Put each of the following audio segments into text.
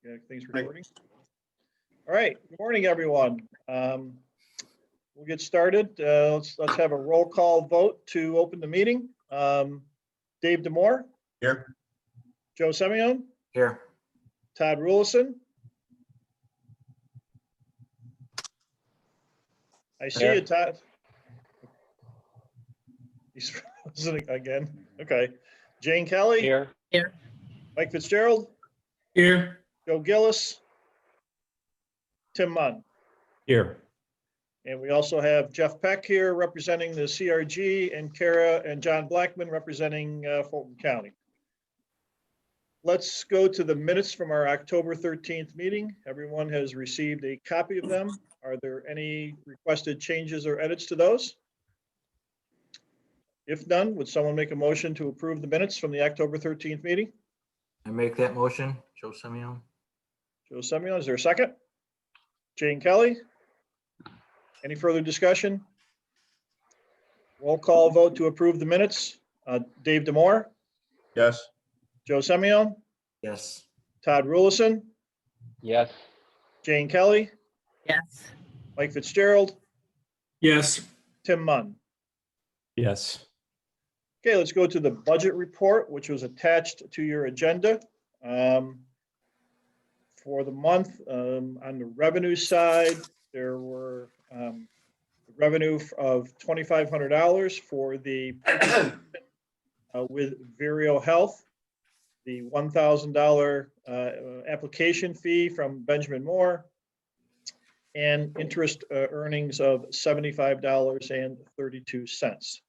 Yeah, things recording. All right. Good morning, everyone. We'll get started. Let's have a roll call vote to open the meeting. Dave Demore. Here. Joe Semyon. Here. Todd Rulison. I see you, Todd. He's frozen again. Okay. Jane Kelly. Here. Mike Fitzgerald. Here. Joe Gillis. Tim Munn. Here. And we also have Jeff Peck here representing the CRG, and Kara and John Blackman representing Fulton County. Let's go to the minutes from our October 13th meeting. Everyone has received a copy of them. Are there any requested changes or edits to those? If none, would someone make a motion to approve the minutes from the October 13th meeting? I make that motion, Joe Semyon. Joe Semyon, is there a second? Jane Kelly? Any further discussion? Roll call vote to approve the minutes. Dave Demore? Yes. Joe Semyon? Yes. Todd Rulison? Yes. Jane Kelly? Yes. Mike Fitzgerald? Yes. Tim Munn? Yes. Okay, let's go to the budget report, which was attached to your agenda. For the month, on the revenue side, there were revenue of $2,500 for the with Vireo Health, the $1,000 application fee from Benjamin Moore, and interest earnings of $75.32.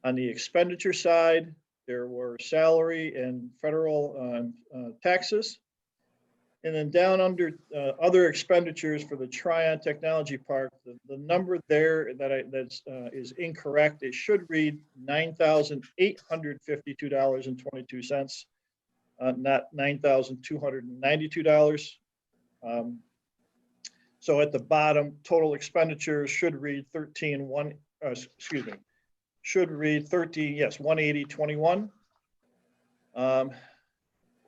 On the expenditure side, there were salary and federal taxes. And then down under other expenditures for the Tryon Technology Park, the number there that is incorrect. It should read $9,852.22, not $9,292. So at the bottom, total expenditures should read 180.21.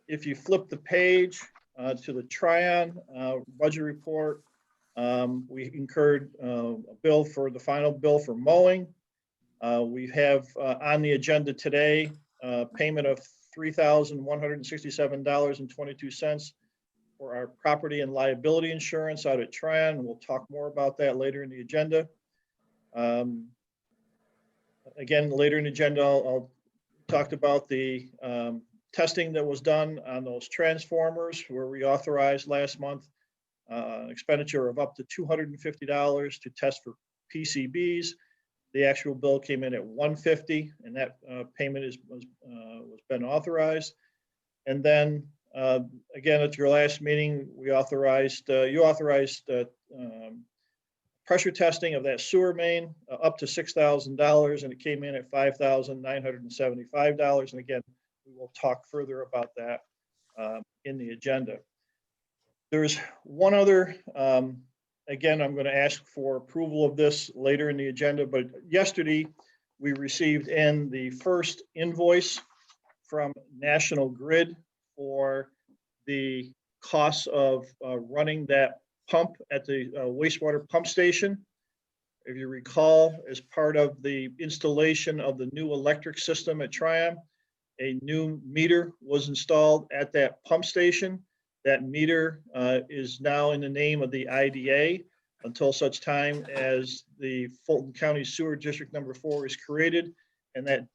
If you flip the page to the Tryon budget report, we incurred a bill for the final bill for mowing. We have on the agenda today payment of $3,167.22 for our property and liability insurance out at Tryon. We'll talk more about that later in the agenda. Again, later in the agenda, I'll talk about the testing that was done on those transformers where we authorized last month expenditure of up to $250 to test for PCBs. The actual bill came in at $150, and that payment was been authorized. And then again, at your last meeting, we authorized you authorized pressure testing of that sewer main up to $6,000, and it came in at $5,975. And again, we will talk further about that in the agenda. There's one other, again, I'm going to ask for approval of this later in the agenda, but yesterday we received in the first invoice from National Grid for the costs of running that pump at the wastewater pump station. If you recall, as part of the installation of the new electric system at Tryon, a new meter was installed at that pump station. That meter is now in the name of the IDA until such time as the Fulton County Sewer District number 4 is created, and that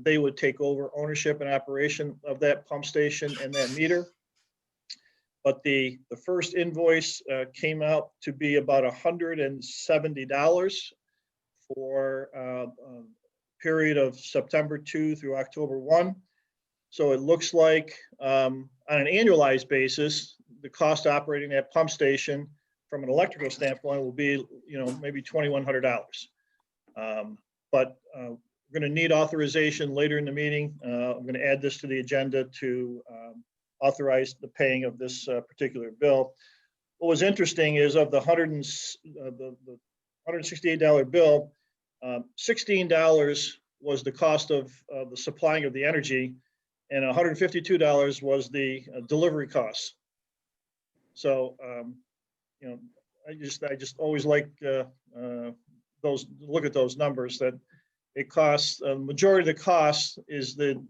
they would take over ownership and operation of that pump station and that meter. But the first invoice came out to be about $170 for a period of September 2 through October 1. So it looks like on an annualized basis, the cost operating that pump station from an electrical standpoint will be, maybe $2,100. But we're going to need authorization later in the meeting. I'm going to add this to the agenda to authorize the paying of this particular bill. What was interesting is of the $168 bill, $16 was the cost of the supplying of the energy, and $152 was the delivery costs. So, you know, I just always like look at those numbers that it costs, majority of the cost is the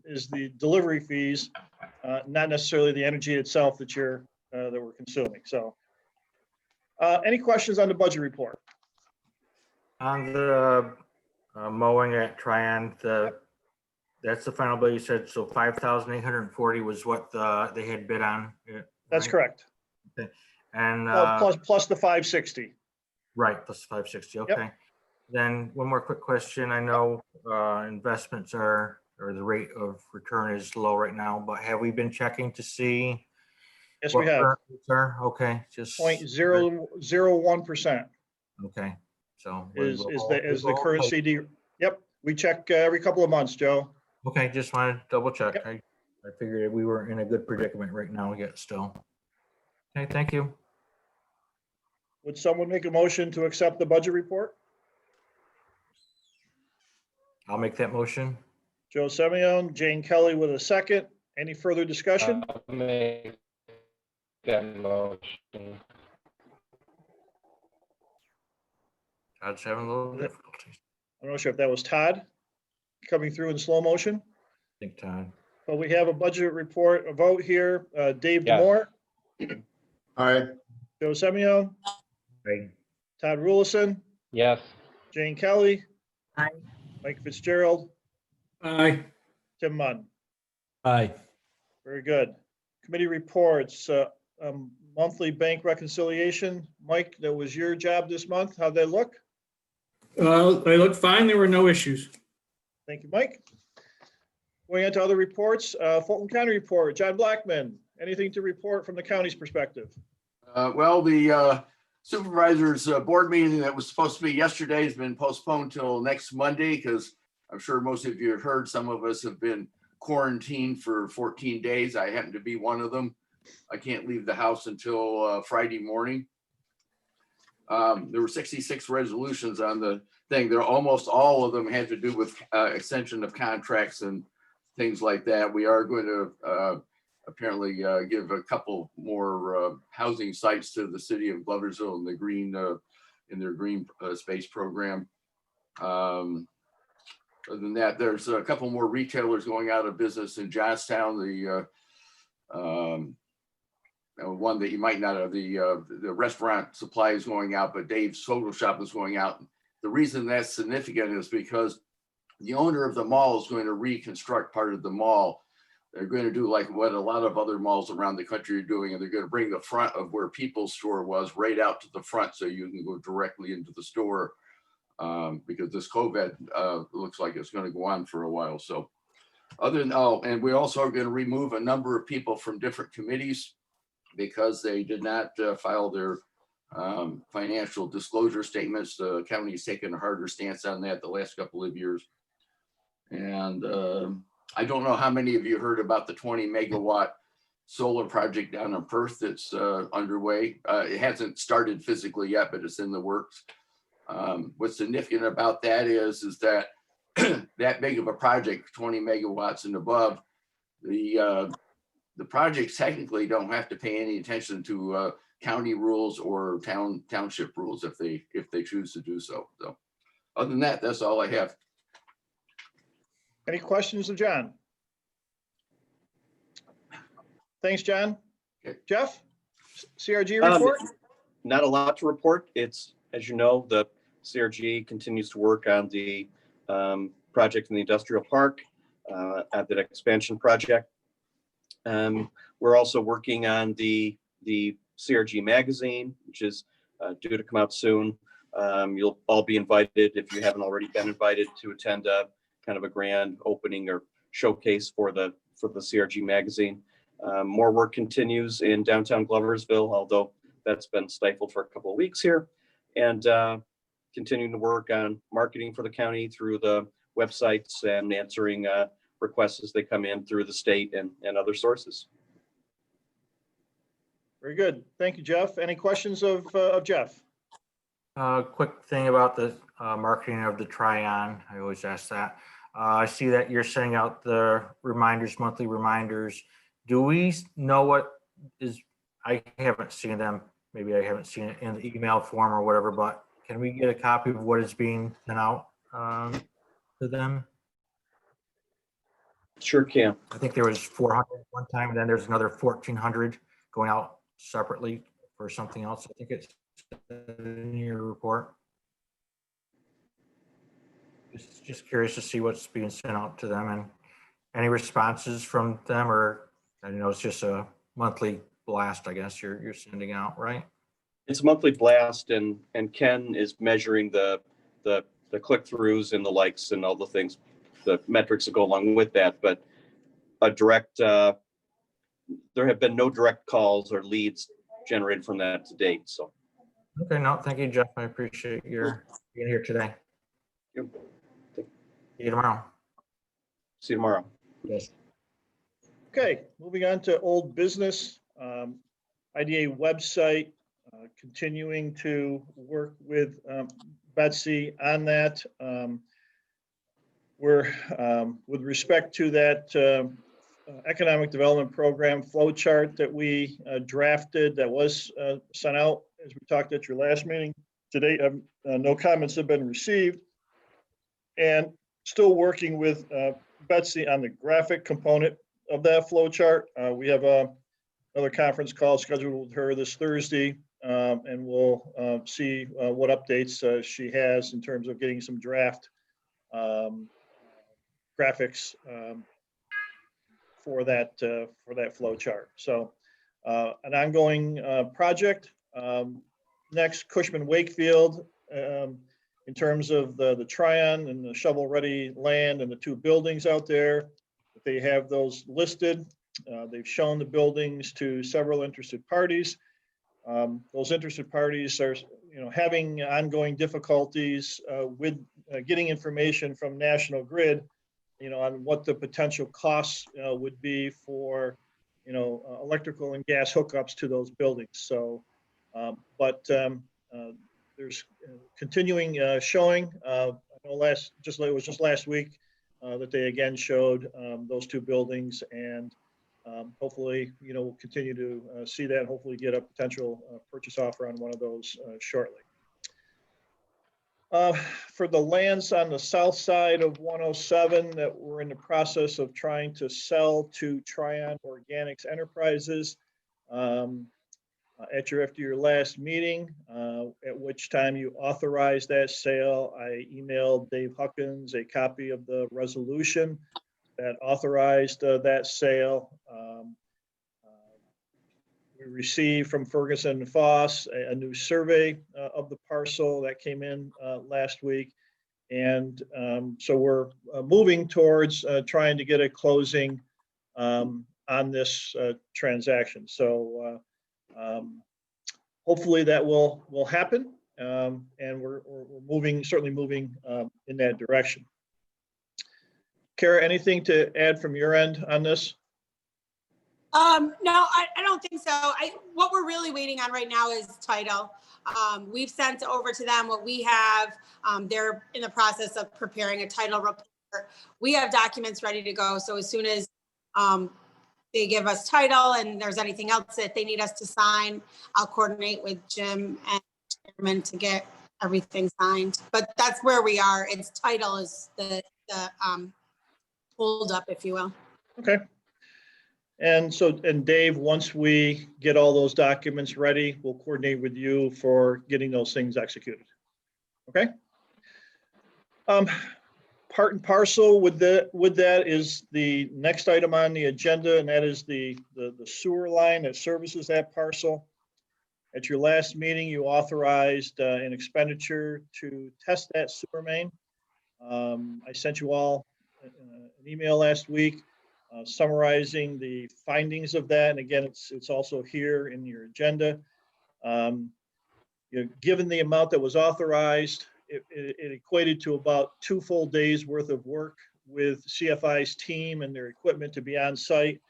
delivery fees, not necessarily the energy itself that we're consuming. So, any questions on the budget report? On the mowing at Tryon, that's the final bill you said, so 5,840 was what they had bid on? That's right? correct. Okay. And Plus the 560. right, plus 560, okay. Then one more quick question. I know investments or the rate of return is low right now, but have we been checking to see? Yes, we have. Sir, okay, just. 0.001%. Okay, so. Is the current CD. Yep, we check every couple of months, Joe. Okay, just wanted to double check. Yep. I figured we were in a good predicament right now yet still. Okay, thank you. Would someone make a motion to accept the budget report? I'll make that motion. Joe Semyon, Jane Kelly with a second. Any further discussion? I'll make that motion. Todd's having a little difficulty. I'm not sure if that was Todd coming through in slow motion, I think Todd. but we have a budget report, a vote here. Dave Yes. Demore, Aye. Joe Semyon, Right. Todd Rulison, Yes. Jane Kelly. Aye. Mike Fitzgerald, Aye. Tim Munn. Aye. Very good. Committee reports, monthly bank reconciliation. Mike, that was your job this month. How'd they look? They looked fine. There were no issues. Thank you, Mike. Going on to other reports, Fulton County report, John Blackman, anything to report from the county's perspective? Well, the supervisors board meeting that was supposed to be yesterday has been postponed till next Monday because I'm sure most of you have heard some of us have been quarantined for 14 days. I happen to be one of them. I can't leave the house until Friday morning. There were 66 resolutions on the thing. There almost all of them had to do with extension of contracts and things like that. We are going to apparently give a couple more housing sites to the city of Gloversville in the green in their green space program. Other than that, there's a couple more retailers going out of business in Johnstown. The one that you might not have, the restaurant supply is going out, but Dave's Photo Shop is going out. The reason that's significant is because the owner of the mall is going to reconstruct part of the mall. They're going to do like what a lot of other malls around the country are doing, and they're going to bring the front of where People's Store was right out to the front so you can go directly into the store because this COVID looks like it's going to go on for a while. So other than, and we also are going to remove a number of people from different committees because they did not file their financial disclosure statements. The county has taken a harder stance on that the last couple of years. And I don't know how many of you heard about the 20 megawatt solar project down in Perth that's underway. It hasn't started physically yet, but it's in the works. What's significant about that is that that big of a project, 20 megawatts and above, the projects technically don't have to pay any attention to county rules or township rules if they choose to do so. So other than that, that's all I have. Any questions of John? Thanks, John. Okay. Jeff, CRG report? Not a lot to report. It's, as you know, the CRG continues to work on the project in the industrial park, at that expansion project. We're also working on the CRG magazine, which is due to come out soon. You'll all be invited, if you haven't already been invited, to attend a kind of a grand opening or showcase for the CRG magazine. More work continues in downtown Gloversville, although that's been stifled for a couple of weeks here, and continuing to work on marketing for the county through the websites and answering requests as they come in through the state and other sources. Very good. Thank you, Jeff. Any questions of Jeff? Quick thing about the marketing of the Tryon. I always ask that. I see that you're sending out the reminders, monthly reminders. Do we know what is I haven't seen them. Maybe I haven't seen it in the email form or whatever, but can we get a copy of what is being sent out to them? Sure can. I think there was 400 one time, and then there's another 1,400 going out separately for something else. I think it's in your report. Just curious to see what's being sent out to them and any responses from them, or I know it's just a monthly blast, I guess you're sending out, right? It's a monthly blast, and Ken is measuring the click-throughs and the likes and all the things, the metrics that go along with that. But a direct, there have been no direct calls or leads generated from that to date. So, Okay, no, thank you, Jeff. I appreciate your being here today. Yep. See you tomorrow. see you tomorrow. Yes. Okay, moving on to old business. IDA website, continuing to work with Betsy on that. We're, with respect to that economic development program flow chart that we drafted, that was sent out, as we talked at your last meeting. Today, no comments have been received. And still working with Betsy on the graphic component of that flow chart. We have another conference call scheduled with her this Thursday, and we'll see what updates she has in terms of getting some draft graphics for that flow chart. So an ongoing project. Next, Cushman Wakefield, in terms of the Tryon and the shovel-ready land and the two buildings out there. They have those listed. They've shown the buildings to several interested parties. Those interested parties are, having ongoing difficulties with getting information from National Grid, on what the potential costs would be for, electrical and gas hookups to those buildings. So, there's continuing showing. I know it was just last week that they again showed those two buildings, and hopefully, we'll continue to see that, and hopefully get a potential purchase offer on one of those shortly. For the lands on the south side of 107 that we're in the process of trying to sell to Tryon Organics Enterprises, after your last meeting, at which time you authorized that sale, I emailed Dave Huckins a copy of the resolution that authorized that sale. We received from Ferguson and Foss a new survey of the parcel that came in last week. And so we're moving towards trying to get a closing on this transaction. So hopefully that will happen, and we're certainly moving in that direction. Kara, anything to add from your end on this? No, I don't think so. What we're really waiting on right now is title. We've sent over to them what we have. They're in the process of preparing a title report. We have documents ready to go. So as soon as they give us title and there's anything else that they need us to sign, I'll coordinate with Jim and Chairman to get everything signed. But that's where we are. It's title is the hold up, if you will. Okay. And Dave, once we get all those documents ready, we'll coordinate with you for getting those things executed. Okay. Part and parcel with that is the next item on the agenda, and that is the sewer line that services that parcel. At your last meeting, you authorized an expenditure to test that sewer main. I sent you all an email last week summarizing the findings of that. And again, it's also here in your agenda. Given the amount that was authorized, it equated to about 2 full days worth of work with CFI's team and their equipment to be on site.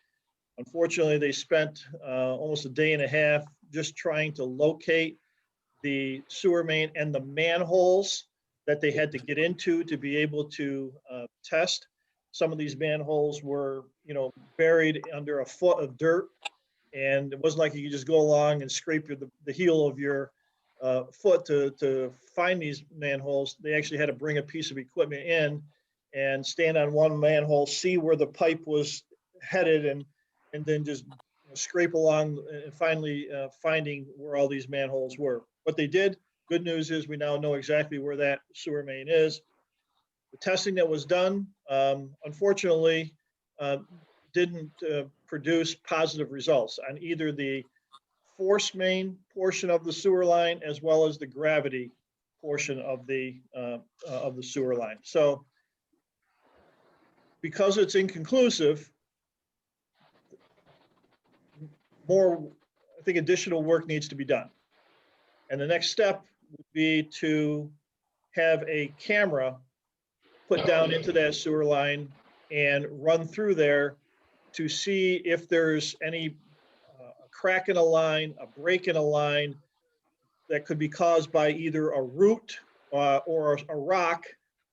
Unfortunately, they spent almost a day and a half just trying to locate the sewer main and the manholes that they had to get into to be able to test. Some of these manholes were, buried under a foot of dirt. And it wasn't like you could just go along and scrape the heel of your foot to find these manholes. They actually had to bring a piece of equipment in and stand on one manhole, see where the pipe was headed, and then just scrape along and finally finding where all these manholes were. What they did, good news is we now know exactly where that sewer main is. The testing that was done, unfortunately, didn't produce positive results on either the force main portion of the sewer line as well as the gravity portion of the sewer line. So because it's inconclusive, more, I think additional work needs to be done. And the next step would be to have a camera put down into that sewer line and run through there to see if there's any crack in a line, a break in a line that could be caused by either a root or a rock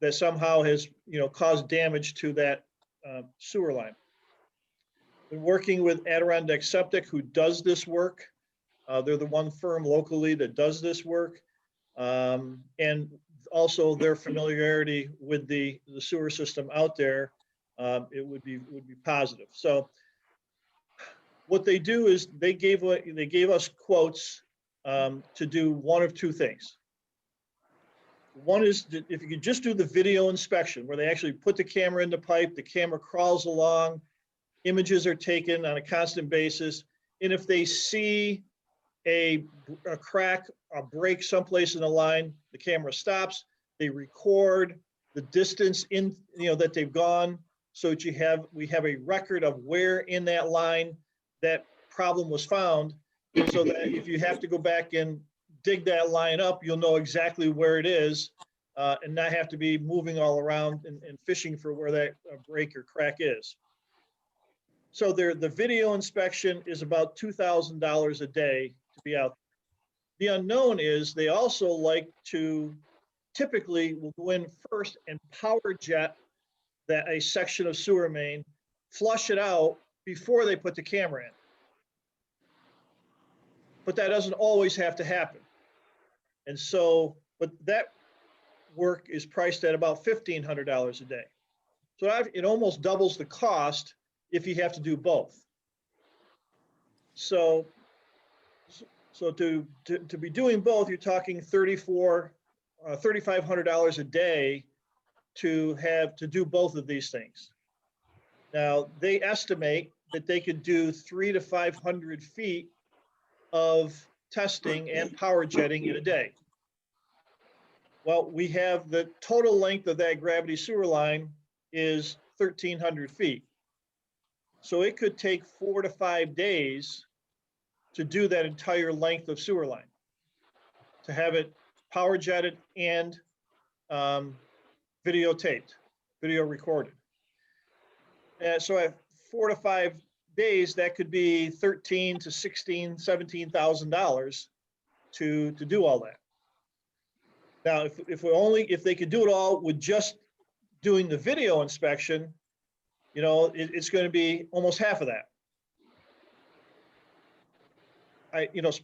that somehow has, caused damage to that sewer line. Been working with Adirondack Septic, who does this work. They're the one firm locally that does this work. And also their familiarity with the sewer system out there, it would be positive. So what they do is they gave us quotes to do one of two things. One is if you could just do the video inspection where they actually put the camera in the pipe, the camera crawls along, images are taken on a constant basis. And if they see a crack, a break someplace in the line, the camera stops, they record the distance in, that they've gone, so that we have a record of where in that line that problem was found, so that if you have to go back and dig that line up, you'll know exactly where it is and not have to be moving all around and fishing for where that break or crack is. So the video inspection is about $2,000 a day to be out. The unknown is they also like to typically will go in first and power jet a section of sewer main, flush it out before they put the camera in. But that doesn't always have to happen. And so, but that work is priced at about $1,500 a day. So it almost doubles the cost if you have to do both. So to be doing both, you're talking $3,500 a day to do both of these things. Now they estimate that they could do 300 to 500 feet of testing and power jetting in a day. Well, we have the total length of that gravity sewer line is 1,300 feet. So it could take 4 to 5 days to do that entire length of sewer line, to have it power jetted and videotaped, video recorded. And so at 4 to 5 days, that could be $13,000 to $16,000, $17,000 to do all that. Now, if they could do it all with just doing the video inspection, it's going to be almost half of that.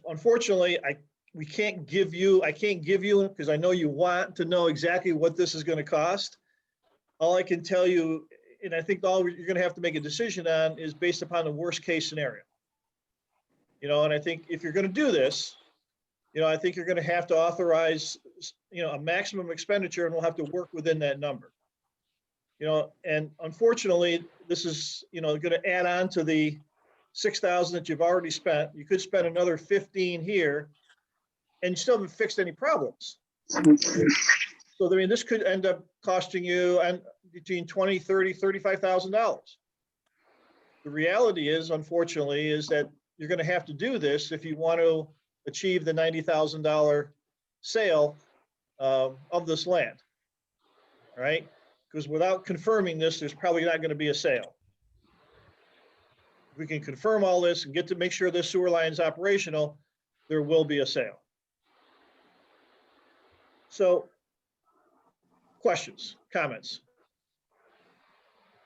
Unfortunately, I can't give you, because I know you want to know exactly what this is going to cost. All I can tell you, and I think all you're going to have to make a decision on is based upon the worst case scenario. And I think if you're going to do this, I think you're going to have to authorize, a maximum expenditure, and we'll have to work within that number. And unfortunately, this is, going to add on to the $6,000 that you've already spent. You could spend another 15 here and you still haven't fixed any problems. So, I mean, this could end up costing you between $20,000, $30,000, $35,000. The reality is, unfortunately, is that you're going to have to do this if you want to achieve the $90,000 sale of this land, right? Because without confirming this, there's probably not going to be a sale. If we can confirm all this and get to make sure this sewer line is operational, there will be a sale. So, questions, comments?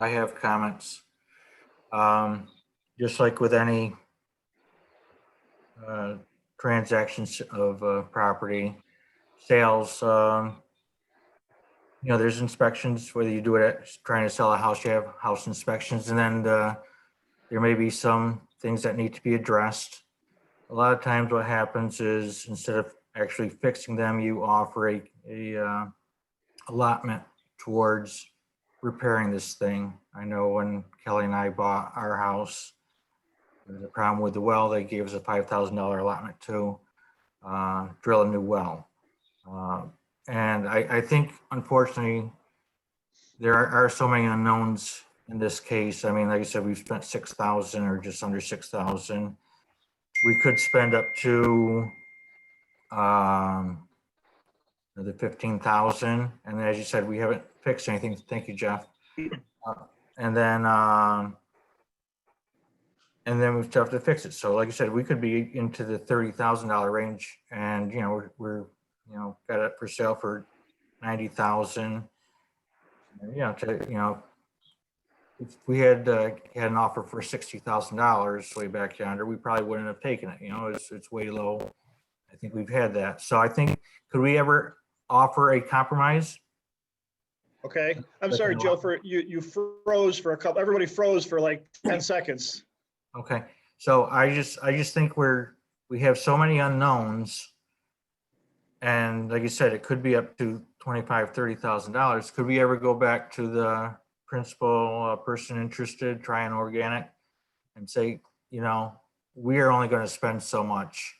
I have comments. Just like with any transactions of property, sales. There's inspections, whether you do it at trying to sell a house, you have house inspections, and then there may be some things that need to be addressed. A lot of times what happens is instead of actually fixing them, you offer a allotment towards repairing this thing. I know when Kelly and I bought our house, there was a problem with the well. They gave us a $5,000 allotment to drill a new well. And I think, unfortunately, there are so many unknowns in this case. I mean, like I said, we've spent 6,000 or just under 6,000. We could spend up to the 15,000. And as you said, we haven't fixed anything. Thank you, Jeff. And then we still have to fix it. So like I said, we could be into the $30,000 range, and we're got it for sale for 90,000. If we had an offer for $60,000 way back yonder, we probably wouldn't have taken it. It's way low. I think we've had that. So I think, could we ever offer a compromise? Okay, I'm sorry, Joe, you froze for everybody froze for like 10 seconds. Okay, so I just think we have so many unknowns, and like you said, it could be up to $25,000-$30,000. Could we ever go back to the principal person interested, try an organic, and say, we are only going to spend so much.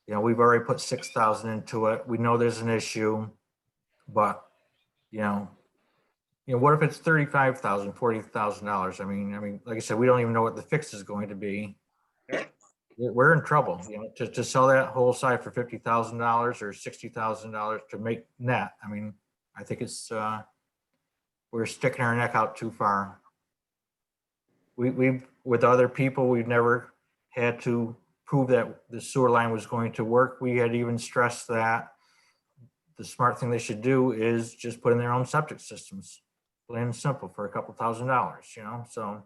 We've already put 6,000 into it. We know there's an issue, but what if it's $35,000, $40,000? I mean, like I said, we don't even know what the fix is going to be. We're in trouble. To sell that whole site for $50,000 or $60,000 to make net. I mean, I think it's we're sticking our neck out too far. We with other people, we've never had to prove that the sewer line was going to work. We had even stressed that the smart thing they should do is just put in their own septic systems, plain and simple, for a couple $1,000s, so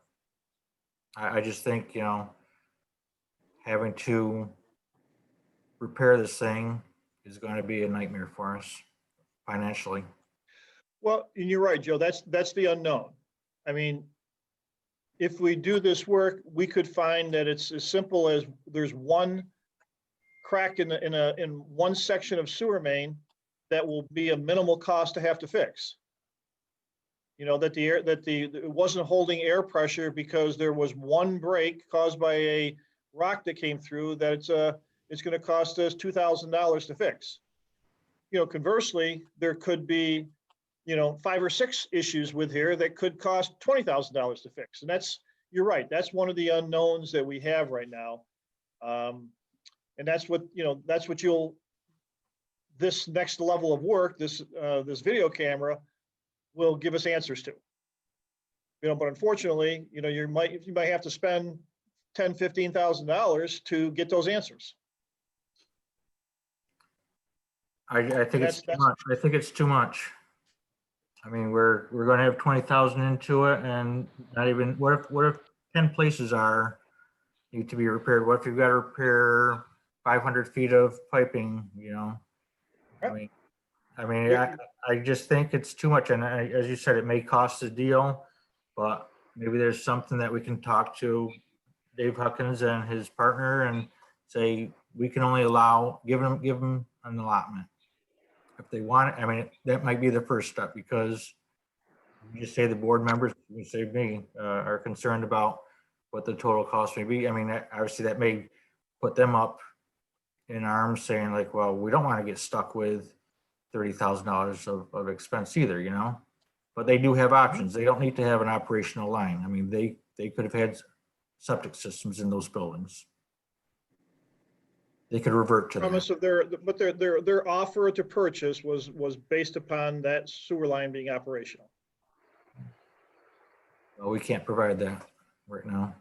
I just think, having to repair this thing is going to be a nightmare for us financially. Well, and you're right, Joe, that's the unknown. I mean, if we do this work, we could find that it's as simple as there's one crack in one section of sewer main that will be a minimal cost to have to fix. That it wasn't holding air pressure because there was one break caused by a rock that came through, that it's going to cost us $2,000 to fix. Conversely, there could be 5 or 6 issues with here that could cost $20,000 to fix. And you're right, that's one of the unknowns that we have right now. And that's what this next level of work, this video camera will give us answers to. But unfortunately, you might have to spend $10,000, $15,000 to get those answers. I think it's too much. I think it's too much. I mean, we're going to have 20,000 into it, and not even. What if 10 places need to be repaired? What if you've got to repair 500 feet of piping? I just think it's too much. And as you said, it may cost a deal, but maybe there's something that we can talk to Dave Huckins and his partner and say, we can only give them an allotment if they want it. I mean, that might be the first step, because you just say the board members, you say me, are concerned about what the total cost may be. I mean, obviously that may put them up in arms saying like, well, we don't want to get stuck with $30,000 of expense either, but they do have options. They don't need to have an operational line. I mean, they could have had septic systems in those buildings. They could revert to promise that. of their offer to purchase was based upon that sewer line being operational. Well, we can't provide that right now.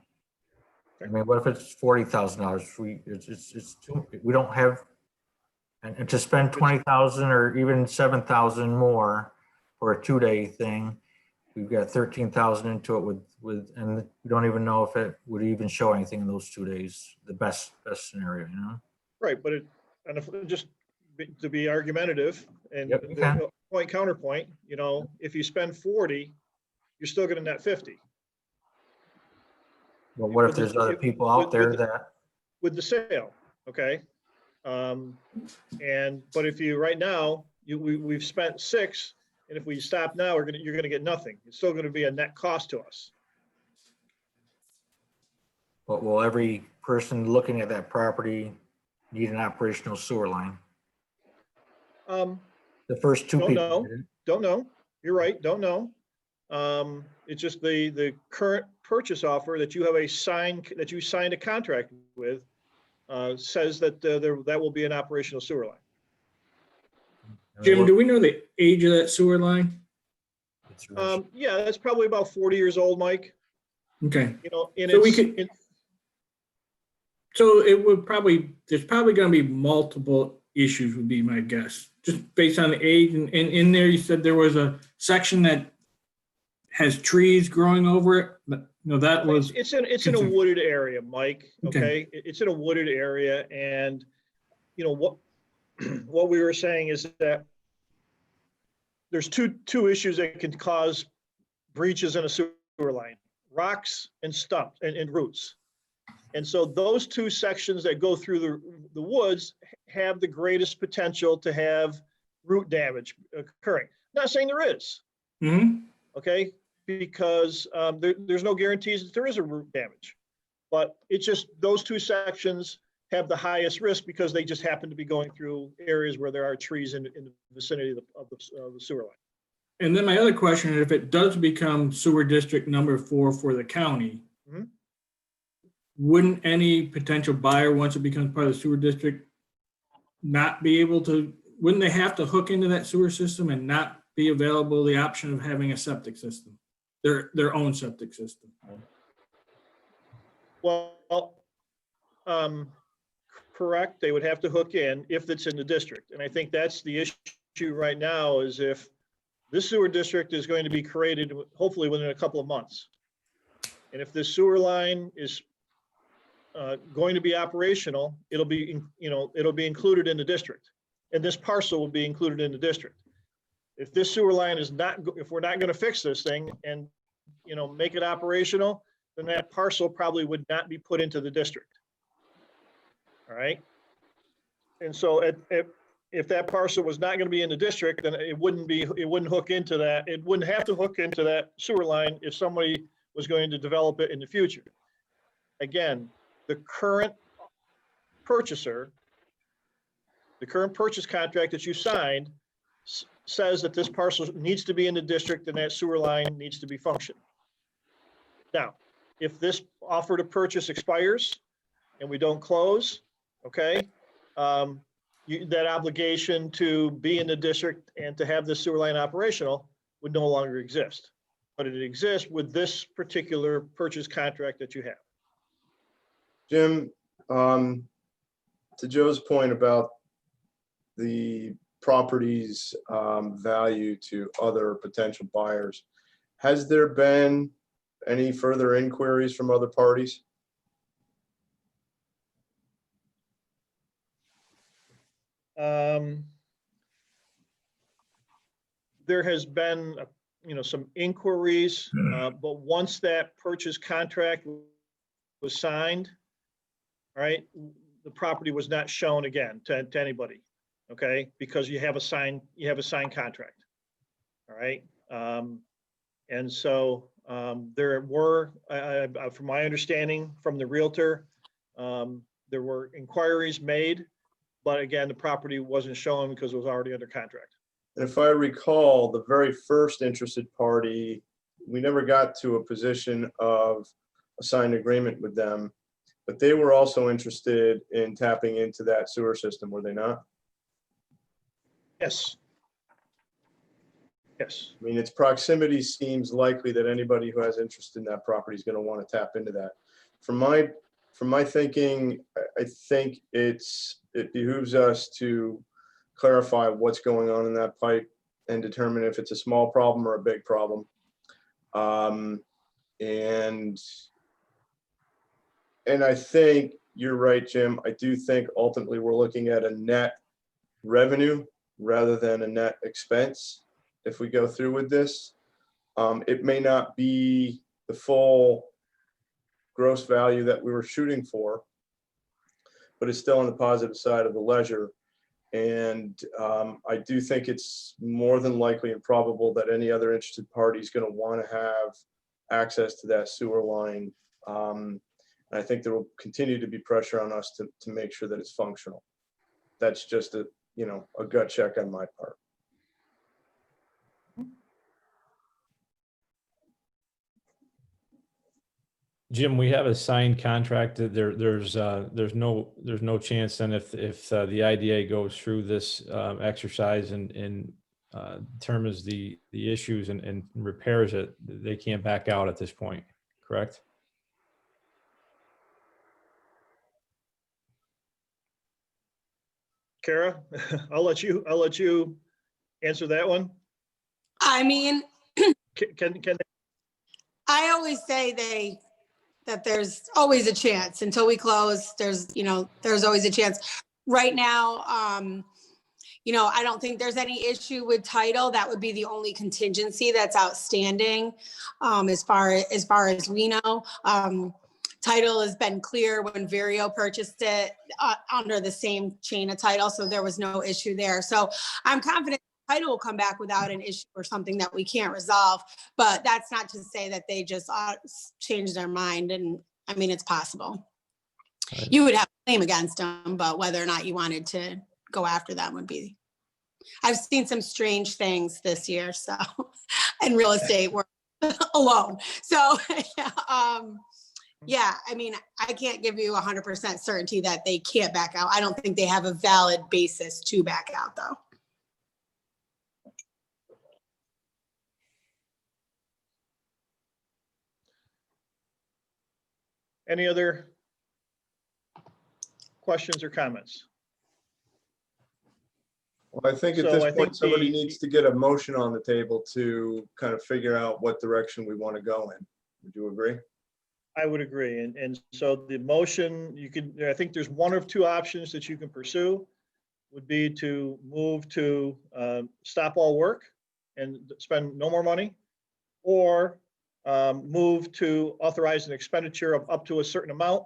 I mean, what if it's $40,000? It's too, we don't have, and to spend 20,000 or even 7,000 more for a 2-day thing, we've got 13,000 into it and we don't even know if it would even show anything in those 2 days, the best scenario, you know? Right, but and if, just to be argumentative and Yep, you can. the point counterpoint, if you spend 40, you're still gonna net 50 But what if With the- there's other with- people out with there the- that, with the sale, okay? But if you, right now, we've spent 6, and if we stop now, you're gonna get nothing. It's still gonna be a net cost to us. but will every person looking at that property need an operational sewer line? Um, The first 2 Don't people. know. did it. Don't know. You're right, don't know. It's just the current purchase offer that you have that you signed a contract with, says that that will be an operational sewer line. I mean, Jim, do we know the age of that sewer line? it's rich. Yeah, that's probably about 40 years old, Mike. Okay, And So we it's, could- so it would there's probably gonna be multiple issues would be my guess, just based on the age. And in there, you said there was a section that has trees growing over it, but that was, it's in a wooded area, Mike, Okay. okay? It's in a wooded area, and, what, what we were saying is that there's two issues that can cause breaches in a sewer line: rocks and stumps and roots. And so those 2 sections that go through the woods have the greatest potential to have root damage occurring. Not saying there is, Mhm. okay? Because there's no guarantees that there is a root damage. But it's just those 2 sections have the highest risk because they just happen to be going through areas where there are trees in the vicinity of the sewer line. And then my other question, if it does become sewer district number 4 for the county, Mhm. wouldn't any potential buyer, once it becomes part of the sewer district, not be able to, wouldn't they have to hook into that sewer system and not be available the option of having a septic system, their own septic system? Well, correct, they would have to hook in if it's in the district. And I think that's the issue right now, is if this sewer district is going to be created, hopefully within a couple of months. And if this sewer line is going to be operational, it'll be included in the district. And this parcel will be included in the district. If this sewer line is not, if we're not going to fix this thing and, make it operational, then that parcel probably would not be put into the district. All right. And so if that parcel was not going to be in the district, then it wouldn't hook into that. It wouldn't have to hook into that sewer line if somebody was going to develop it in the future. Again, the current purchaser, the current purchase contract that you signed says that this parcel needs to be in the district and that sewer line needs to be functioning. Now, if this offer to purchase expires and we don't close, okay, that obligation to be in the district and to have this sewer line operational would no longer exist. But it exists with this particular purchase contract that you have. Jim, to Joe's point about the property's value to other potential buyers, has there been any further inquiries from other parties? There has been, some inquiries, but once that purchase contract was signed, right, the property was not shown again to anybody, okay? Because you have a signed contract, all right? And so there were, from my understanding from the Realtor, there were inquiries made, but again, the property wasn't shown because it was already under contract. And if I recall, the very first interested party, we never got to a position of a signed agreement with them, but they were also interested in tapping into that sewer system, were they not? Yes. Yes. I mean, its proximity seems likely that anybody who has interest in that property is going to want to tap into that. From my thinking, I think it behooves us to clarify what's going on in that pipe and determine if it's a small problem or a big problem. And I think you're right, Jim. I do think ultimately we're looking at a net revenue rather than a net expense if we go through with this. It may not be the full gross value that we were shooting for, but it's still on the positive side of the ledger. And I do think it's more than likely and probable that any other interested party is going to want to have access to that sewer line. And I think there will continue to be pressure on us to make sure that it's functional. That's just a gut check on my part. Jim, we have a signed contract that there's no chance then if the IDA goes through this exercise and determines the issues and repairs it, they can't back out at this point, correct? Kara, I'll let you answer that one. I mean, Can I always say that there's always a chance until we close. There's always a chance. Right now, I don't think there's any issue with title. That would be the only contingency that's outstanding, as far as we know. Title has been clear when Vireo purchased it under the same chain of title, so there was no issue there. So I'm confident title will come back without an issue or something that we can't resolve. But that's not to say that they just changed their mind. And I mean, it's possible. Right. You would have a claim against them, but whether or not you wanted to go after them would be. I've seen some strange things this year, so in real estate, we're alone. So, yeah, I mean, I can't give you 100% certainty that they can't back out. I don't think they have a valid basis to back out, though. Any other questions or comments? Well, I think at So this I point, think somebody the- needs to get a motion on the table to kind of figure out what direction we want to go in. Would you agree? I would agree. And so the motion, I think there's one of two options that you can pursue, would be to move to stop all work and spend no more money, or move to authorize an expenditure of up to a certain amount,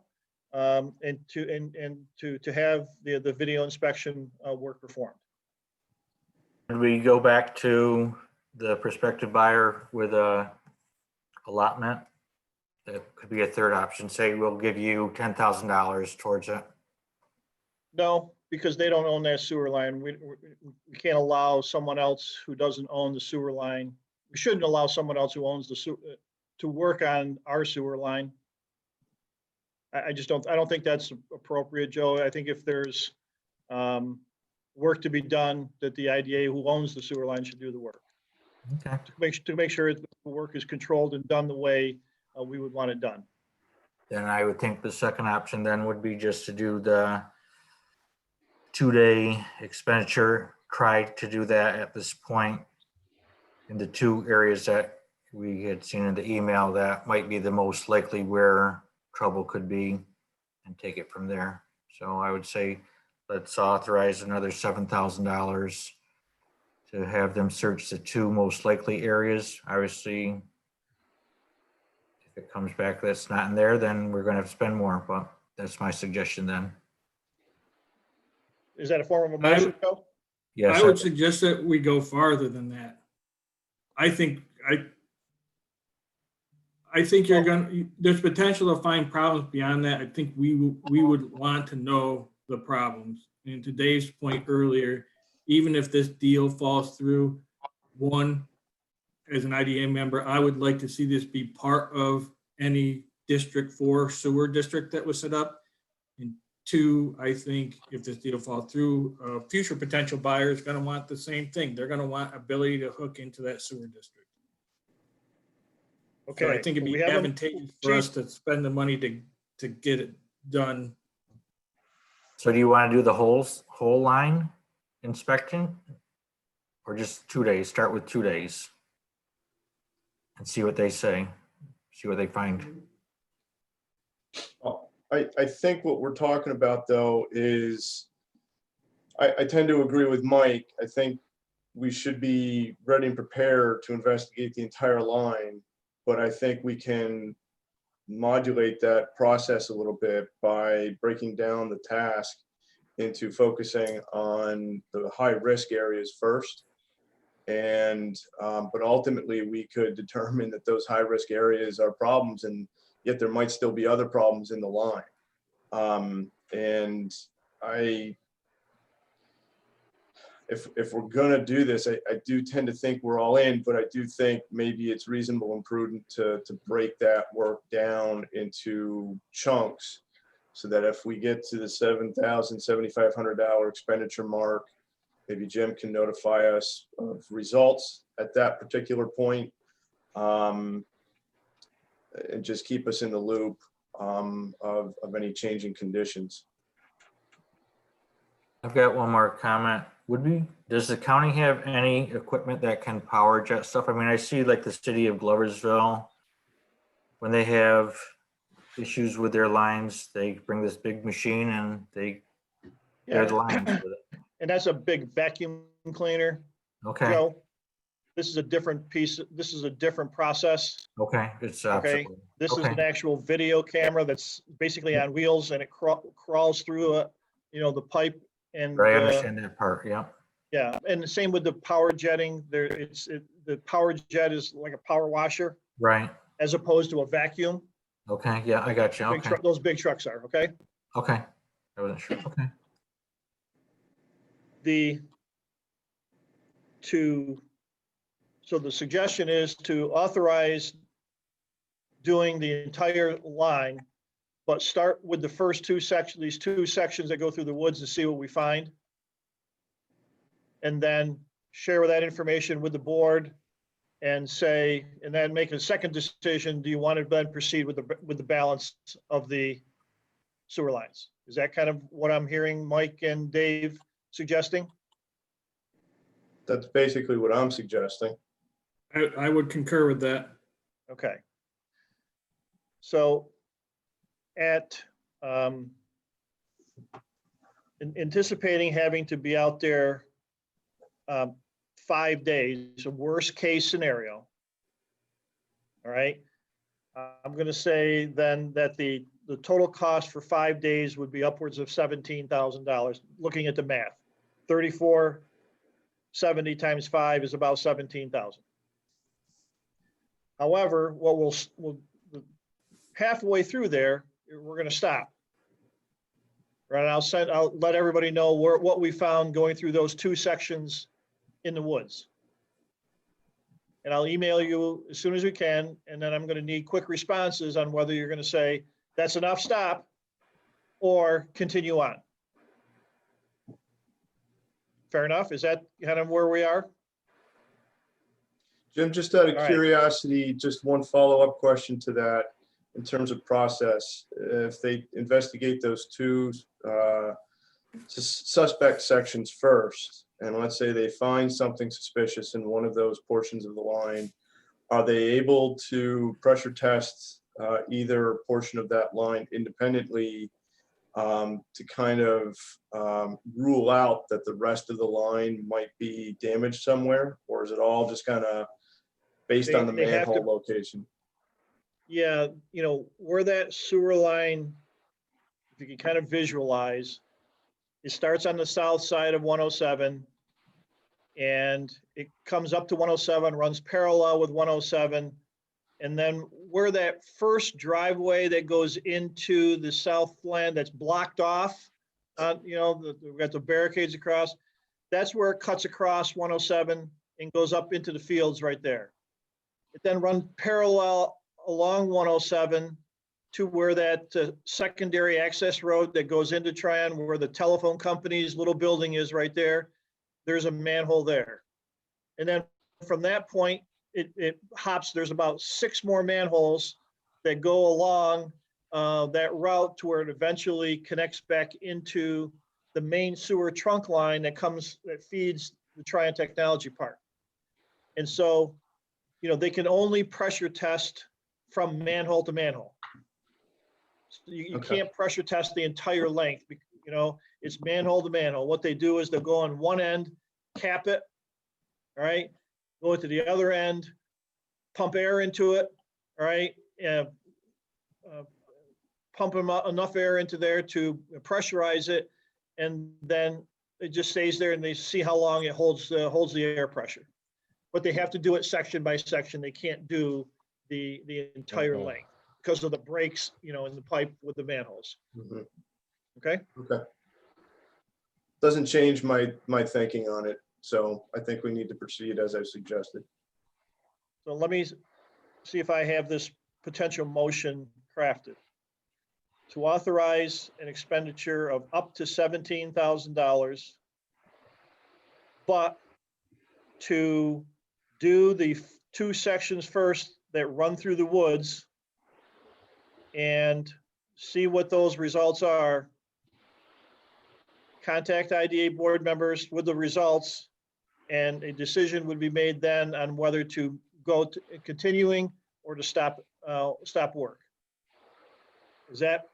and to have the video inspection work performed. Could we go back to the prospective buyer with a allotment? That could be a third option. Say we'll give you $10,000 towards it. No, because they don't own that sewer line. We can't allow someone else who doesn't own the sewer line. We shouldn't allow someone else who owns the sewer to work on our sewer line. I don't think that's appropriate, Joe. I think if there's work to be done, that the IDA who owns the sewer line should do the work. Okay. To make sure the work is controlled and done the way we would want it done. Then I would think the second option then would be just to do the 2-day expenditure, try to do that at this point in the two areas that we had seen in the email that might be the most likely where trouble could be, and take it from there. So I would say let's authorize another $7,000 to have them search the two most likely areas. Obviously, if it comes back that's not in there, then we're going to have to spend more, but that's my suggestion then. Is that a form of a motion, Joe? Yes. I would suggest that we go farther than that. I think there's potential to find problems beyond that. I think we would want to know the problems. And to Dave's point earlier, even if this deal falls through, one, as an IDA member, I would like to see this be part of any District 4 sewer district that was set up. And two, I think if this deal falls through, a future potential buyer is going to want the same thing. They're going to want ability to hook into that sewer district. Okay. So I think it'd we be have advantageous for us to spend the money to get it done. So do you want to do the whole line inspection? Or just 2 days? Start with 2 days. and see what they say, see what they find. I think what we're talking about though is, I tend to agree with Mike. I think we should be ready and prepared to investigate the entire line, but I think we can modulate that process a little bit by breaking down the task into focusing on the high risk areas first. And, but ultimately we could determine that those high risk areas are problems, and yet there might still be other problems in the line. And if we're gonna do this, I do tend to think we're all in, but I do think maybe it's reasonable and prudent to break that work down into chunks, so that if we get to the $7,500 expenditure mark, maybe Jim can notify us of results at that particular point, and just keep us in the loop of any changing conditions. I've got one more comment. Does the county have any equipment that can power jet stuff? I mean, I see like the city of Gloversville, when they have issues with their lines, they bring this big machine and they clear the lines with it. And that's a big vacuum cleaner, Okay, Joe. This is a different piece. This is a different process. okay, it's Okay. This is okay. an actual video camera that's basically on wheels, and it crawls through the pipe. And Right, I understand that part, yeah. yeah, and the same with the power jetting. The power jet is like a power washer Right, as opposed to a vacuum. okay, yeah, I got you, okay, Those big trucks are, okay? okay. I wasn't sure, okay. So the suggestion is to authorize doing the entire line, but start with the first these two sections that go through the woods to see what we find. And then share that information with the board and then make a second decision. Do you want to then proceed with the balance of the sewer lines? Is that kind of what I'm hearing Mike and Dave suggesting? That's basically what I'm suggesting. I would concur with that. Okay. So anticipating having to be out there 5 days, a worst case scenario. All right. I'm going to say then that the total cost for 5 days would be upwards of $17,000. Looking at the math, 3,470 times 5 is about 17,000. However, what we'll halfway through there, we're going to stop. Right, I'll let everybody know what we found going through those two sections in the woods. And I'll email you as soon as we can, and then I'm going to need quick responses on whether you're going to say that's enough, stop, or continue on. Fair enough? Is that kind of where we are? Jim, just out of All right. curiosity, just one follow-up question to that in terms of process. If they investigate those two suspect sections first, and let's say they find something suspicious in one of those portions of the line, are they able to pressure test either portion of that line independently to kind of rule out that the rest of the line might be damaged somewhere? Or is it all just kind of based on the They have to- manhole location? Yeah, where that sewer line, if you can kind of visualize, it starts on the south side of 107 and it comes up to 107, runs parallel with 107. And then where that first driveway that goes into the south land that's blocked off, we've got the barricades across, that's where it cuts across 107 and goes up into the fields right there. It then runs parallel along 107 to where that secondary access road that goes into Tryon, where the telephone company's little building is right there. There's a manhole there. And then from that point, it hops, there's about 6 more manholes that go along that route to where it eventually connects back into the main sewer trunk line that feeds the Tryon Technology Park. And so they can only pressure test from manhole to manhole. You Okay. can't pressure test the entire length, it's manhole to manhole. What they do is they'll go on one end, cap it, all right? Go to the other end, pump air into it, all right? Pump enough air into there to pressurize it, and then it just stays there, and they see how long it holds the air pressure. But they have to do it section by section. They can't do the entire Oh. length because of the breaks, in the pipe with the manholes. Mhm. Okay? Okay. Doesn't change my thinking on it, so I think we need to proceed as I suggested. So let me see if I have this potential motion crafted. To authorize an expenditure of up to $17,000, but to do the two sections first that run through the woods and see what those results are. Contact IDA board members with the results, and a decision would be made then on whether to go to continuing or to stop work. Is that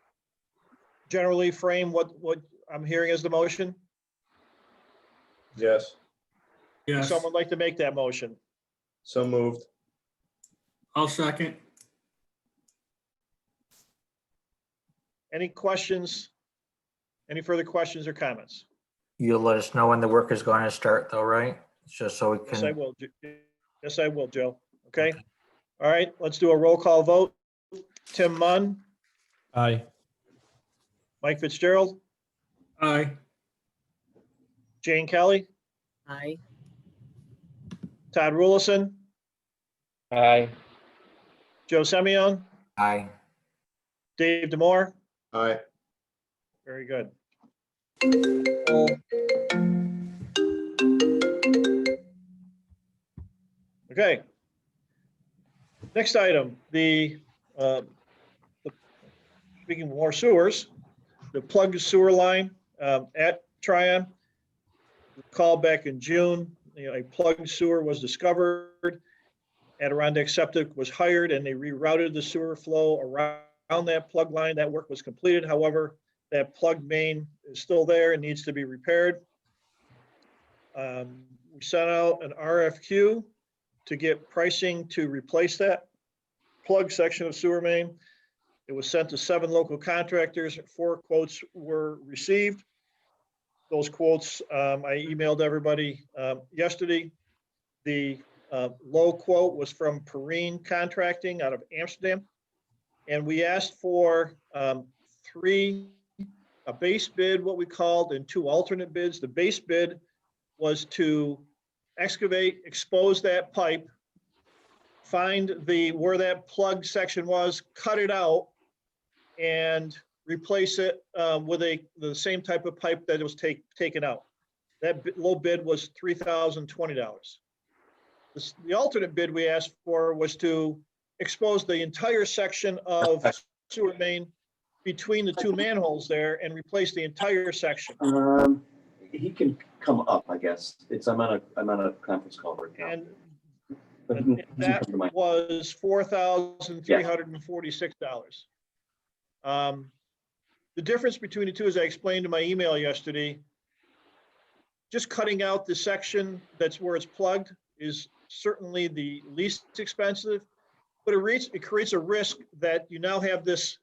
generally frame what I'm hearing as the motion? Yes, Would Yes, someone like to make that motion? so moved. I'll second. Any questions? Any further questions or comments? You'll let us know when the work is going to start though, right? Just so we Yes, I can, will. Yes, I will, Joe. Okay. All right, let's do a roll call vote. Tim Munn, Aye. Mike Fitzgerald, Aye. Jane Kelly, Aye. Todd Rulison, Aye. Joe Semyon, aye. Dave Demore. Aye. Very good. Okay. Next item, speaking of more sewers, the plugged sewer line at Tryon. Recall back in June, a plugged sewer was discovered. Adirondack Septic was hired, and they rerouted the sewer flow around that plug line. That work was completed. However, that plugged main is still there and needs to be repaired. We sent out an RFQ to get pricing to replace that plug section of sewer main. It was sent to 7 local contractors. 4 quotes were received. Those quotes, I emailed everybody yesterday. The low quote was from Perrine Contracting out of Amsterdam. And we asked for 3, a base bid, what we called, and 2 alternate bids. The base bid was to excavate, expose that pipe, find where that plug section was, cut it out, and replace it with the same type of pipe that was taken out. That low bid was $3,020. The alternate bid we asked for was to expose the entire section of sewer main between the 2 manholes there and replace the entire section. He can come up, I guess. I'm on a conference call right now. And But he can that come to my- was $4,346. The difference between the two, as I explained in my email yesterday, just cutting out the section that's where it's plugged is certainly the least expensive, but it creates a risk that you now have this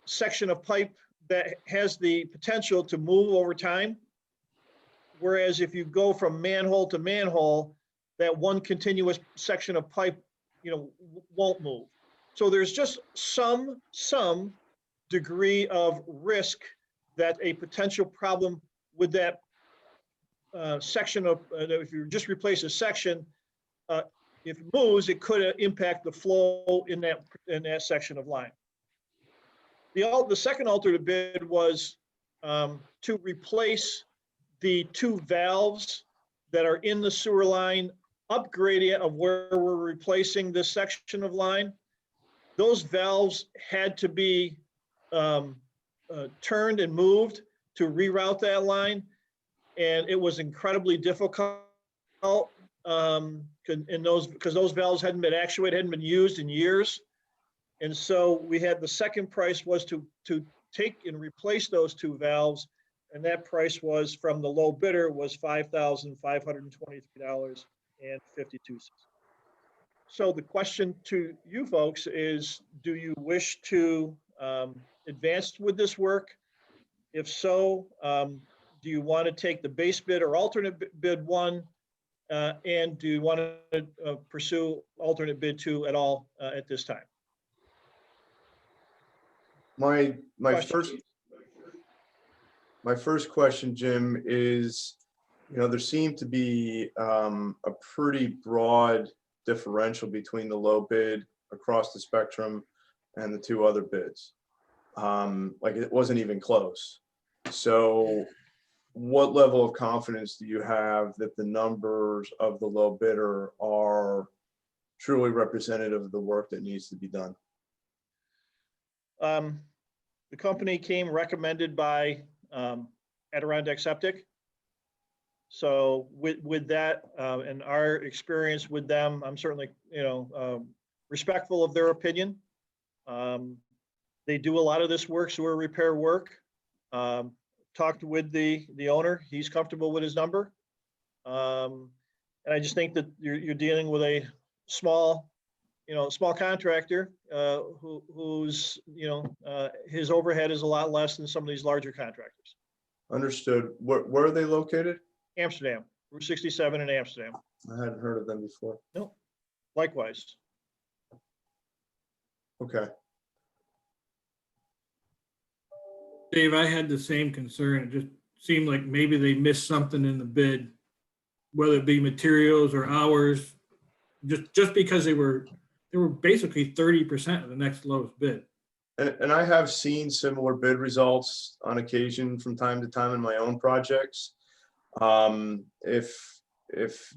section of pipe that has the potential to move over time. Whereas if you go from manhole to manhole, that one continuous section of pipe, won't move. So there's just some degree of risk that a potential problem with that section of, if you just replace a section, if it moves, it could impact the flow in that section of line. The second alternate bid was to replace the 2 valves that are in the sewer line, upgrade it of where we're replacing this section of line. Those valves had to be turned and moved to reroute that line. And it was incredibly difficult. in those, because those valves hadn't been actuated, hadn't been used in years. And so we had, the second price was to take and replace those two valves. And that price was, from the low bidder, was $5,523.52. So the question to you folks is, do you wish to advance with this work? If so, do you want to take the base bid or alternate bid 1? And do you want to pursue alternate bid 2 at all at this time? My Question. first question, Jim, is, there seemed to be a pretty broad differential between the low bid across the spectrum and the two other bids. Like, it wasn't even close. So what level of confidence do you have that the numbers of the low bidder are truly representative of the work that needs to be done? The company came recommended by Adirondack Septic. So with that and our experience with them, I'm certainly, respectful of their opinion. They do a lot of this work, sewer repair work. Talked with the owner, he's comfortable with his number. And I just think that you're dealing with a small contractor who's, his overhead is a lot less than some of these larger contractors. Understood. Where are they located? Amsterdam, Route 67 in Amsterdam. I hadn't heard of them before. No, likewise. Okay. Dave, I had the same concern. It just seemed like maybe they missed something in the bid, whether it be materials or hours, just because they were basically 30% of the next lowest bid. And I have seen similar bid results on occasion from time to time in my own projects. If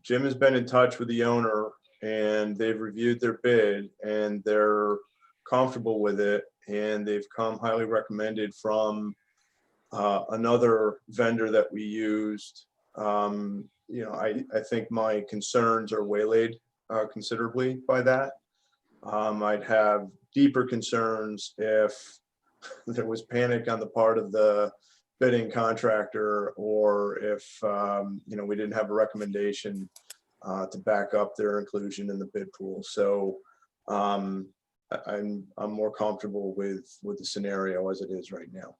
Jim has been in touch with the owner and they've reviewed their bid and they're comfortable with it, and they've come highly recommended from another vendor that we used, I think my concerns are waylaid considerably by that. I'd have deeper concerns if there was panic on the part of the bidding contractor, or if we didn't have a recommendation to back up their inclusion in the bid pool. So I'm more comfortable with the scenario as it is right now.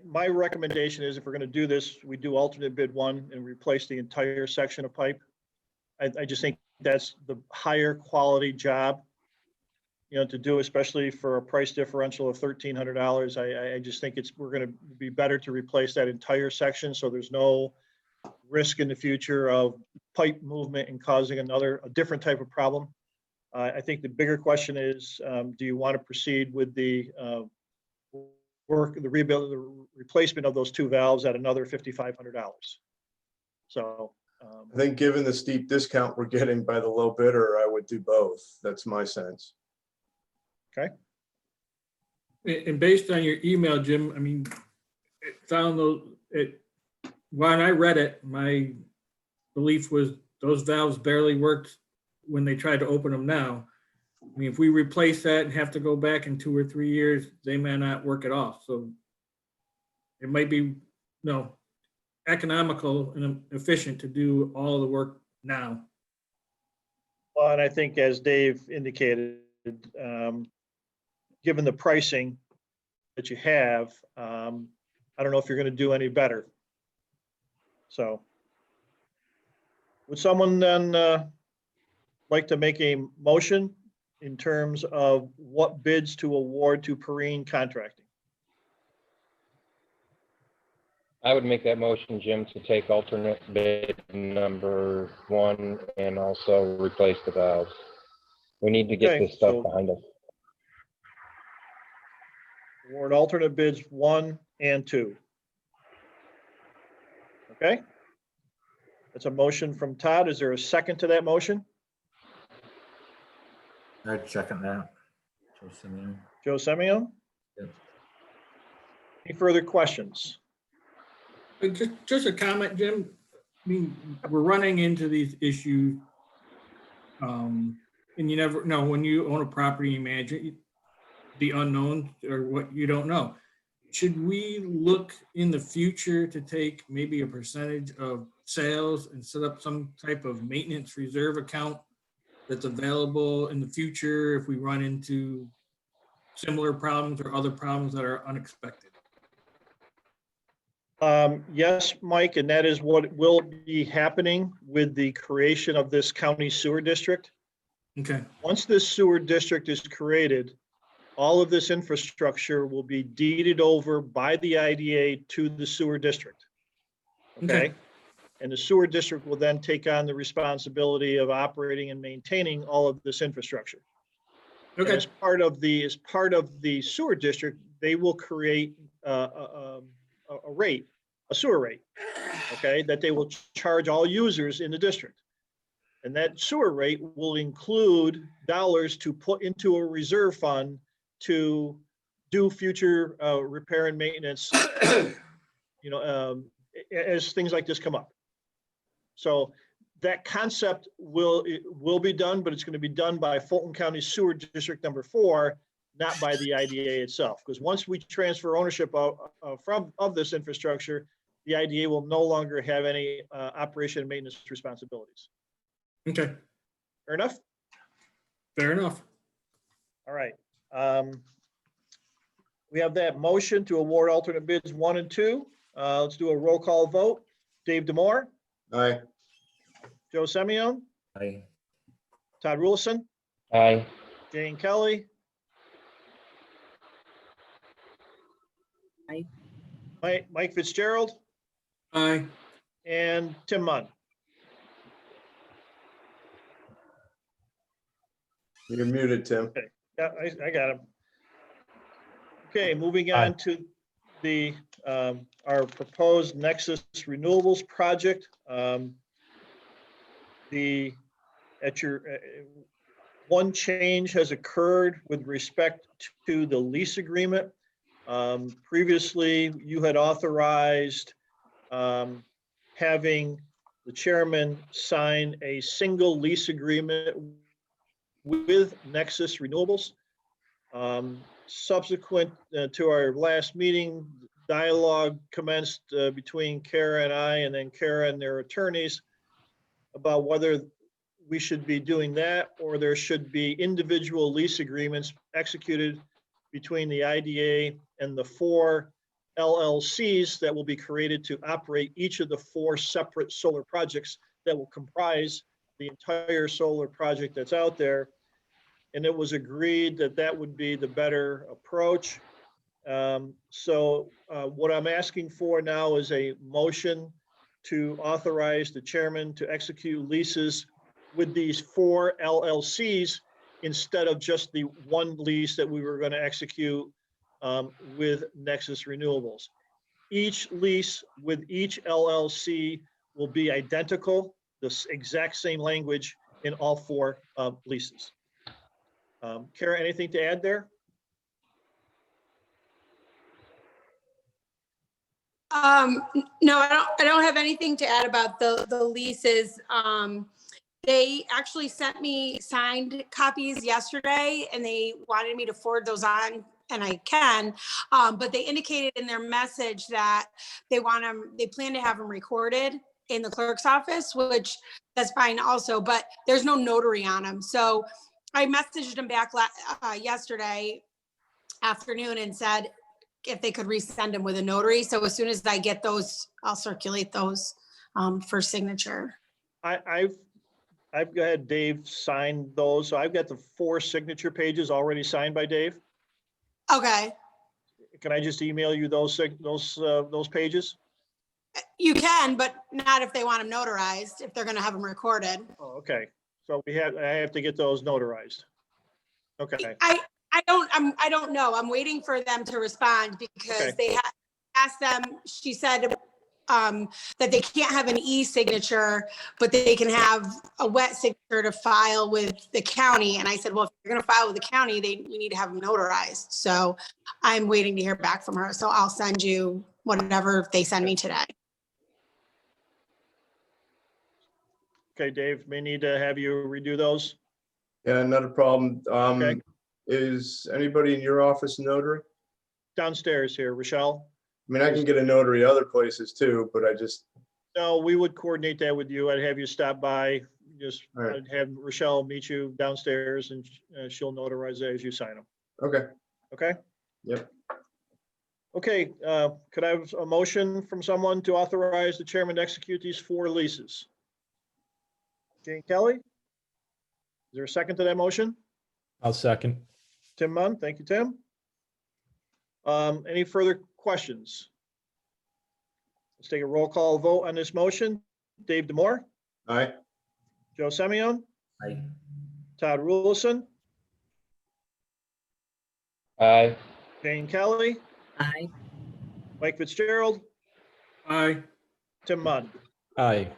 My recommendation is, if we're going to do this, we do alternate bid 1 and replace the entire section of pipe. I just think that's the higher quality job, to do, especially for a price differential of $1,300. I just think we're going to be better to replace that entire section, so there's no risk in the future of pipe movement and causing a different type of problem. I think the bigger question is, do you want to proceed with the the replacement of those two valves at another $5,500? So I think, given the steep discount we're getting by the low bidder, I would do both. That's my sense. Okay. And based on your email, Jim, I mean, when I read it, my belief was those valves barely worked when they tried to open them now. I mean, if we replace that and have to go back in 2 or 3 years, they may not work at all. So it might be, economical and efficient to do all the work now. Well, and I think, as Dave indicated, given the pricing that you have, I don't know if you're going to do any better. So would someone then like to make a motion in terms of what bids to award to Perrine Contracting? I would make that motion, Jim, to take alternate bid number 1 and also replace the valves. We need to get Okay, this stuff so behind us. award alternate bids 1 and 2. Okay. That's a motion from Todd. Is there a second to that motion? I'd second that. Joe Simeon. Joe Semio? Yep. Any further questions? Just a comment, Jim. I mean, we're running into these issues. And you never know when you own a property, you manage it, the unknown or what you don't know. Should we look in the future to take maybe a percentage of sales and set up some type of maintenance reserve account that's available in the future if we run into similar problems or other problems that are unexpected? Yes, Mike, and that is what will be happening with the creation of this county sewer district. Okay, Once this sewer district is created, all of this infrastructure will be deeded over by the IDA to the sewer district. Okay. Okay? And the sewer district will then take on the responsibility of operating and maintaining all of this infrastructure. And okay, as part of the sewer district, they will create a rate, a sewer rate, okay, that they will charge all users in the district. And that sewer rate will include dollars to put into a reserve fund to do future repair and maintenance, as things like this come up. So that concept will be done, but it's going to be done by Fulton County Sewer District number 4, not by the IDA itself. Because once we transfer ownership of this infrastructure, the IDA will no longer have any operation and maintenance responsibilities. okay, Fair enough? fair enough. All right. We have that motion to award alternate bids 1 and 2. Let's do a roll call vote. Dave Demore, Aye. Joe Semyon, I, Todd Rulison, Aye. Jane Kelly. Aye. Mike Fitzgerald Aye. and Tim Munn. You're muted, Tim. Yeah, I got him. Okay, moving on to the, our proposed Nexus Renewables project. One change has occurred with respect to the lease agreement. Previously, you had authorized having the chairman sign a single lease agreement with Nexus Renewables. Subsequent to our last meeting, dialogue commenced between Kara and I, and then Kara and their attorneys, about whether we should be doing that or there should be individual lease agreements executed between the IDA and the 4 LLCs that will be created to operate each of the 4 separate solar projects that will comprise the entire solar project that's out there. And it was agreed that that would be the better approach. So what I'm asking for now is a motion to authorize the chairman to execute leases with these 4 LLCs instead of just the one lease that we were going to execute with Nexus Renewables. Each lease with each LLC will be identical, the exact same language in all 4 leases. Kara, anything to add there? No, I don't have anything to add about the leases. They actually sent me signed copies yesterday and they wanted me to forward those on, and I can, but they indicated in their message that they plan to have them recorded in the clerk's office, which that's fine also, but there's no notary on them. So I messaged them back yesterday afternoon and said if they could resend them with a notary. So as soon as I get those, I'll circulate those for signature. I've got Dave sign those. So I've got the 4 signature pages already signed by Dave. Okay. Can I just email you those pages? You can, but not if they want them notarized, if they're going to have them recorded. Oh, okay. So I have to get those notarized. Okay. I don't know. I'm waiting for them to respond because Okay. they asked them, she said that they can't have an e-signature, but they can have a wet signature to file with the county. And I said, well, if you're going to file with the county, we need to have them notarized. So I'm waiting to hear back from her. So I'll send you whatever they send me today. Okay, Dave, may need to have you redo those. Yeah, not a problem. Okay. Is anybody in your office a notary? Downstairs here, Rochelle. I mean, I can get a notary other places too, but I just, No, we would coordinate that with you. I'd have you stop by. Just, All right. I'd have Rochelle meet you downstairs and she'll notarize it as you sign them. okay, Okay? Yep. Okay, could I have a motion from someone to authorize the chairman to execute these 4 leases? Jane Kelly? Is there a second to that motion? I'll second. Tim Munn, thank you, Tim. Any further questions? Let's take a roll call vote on this motion. Dave Demore, aye, Joe Semyon, Aye. Todd Rulison, Aye. Jane Kelly, Aye. Mike Fitzgerald, Aye. Tim Munn. Aye.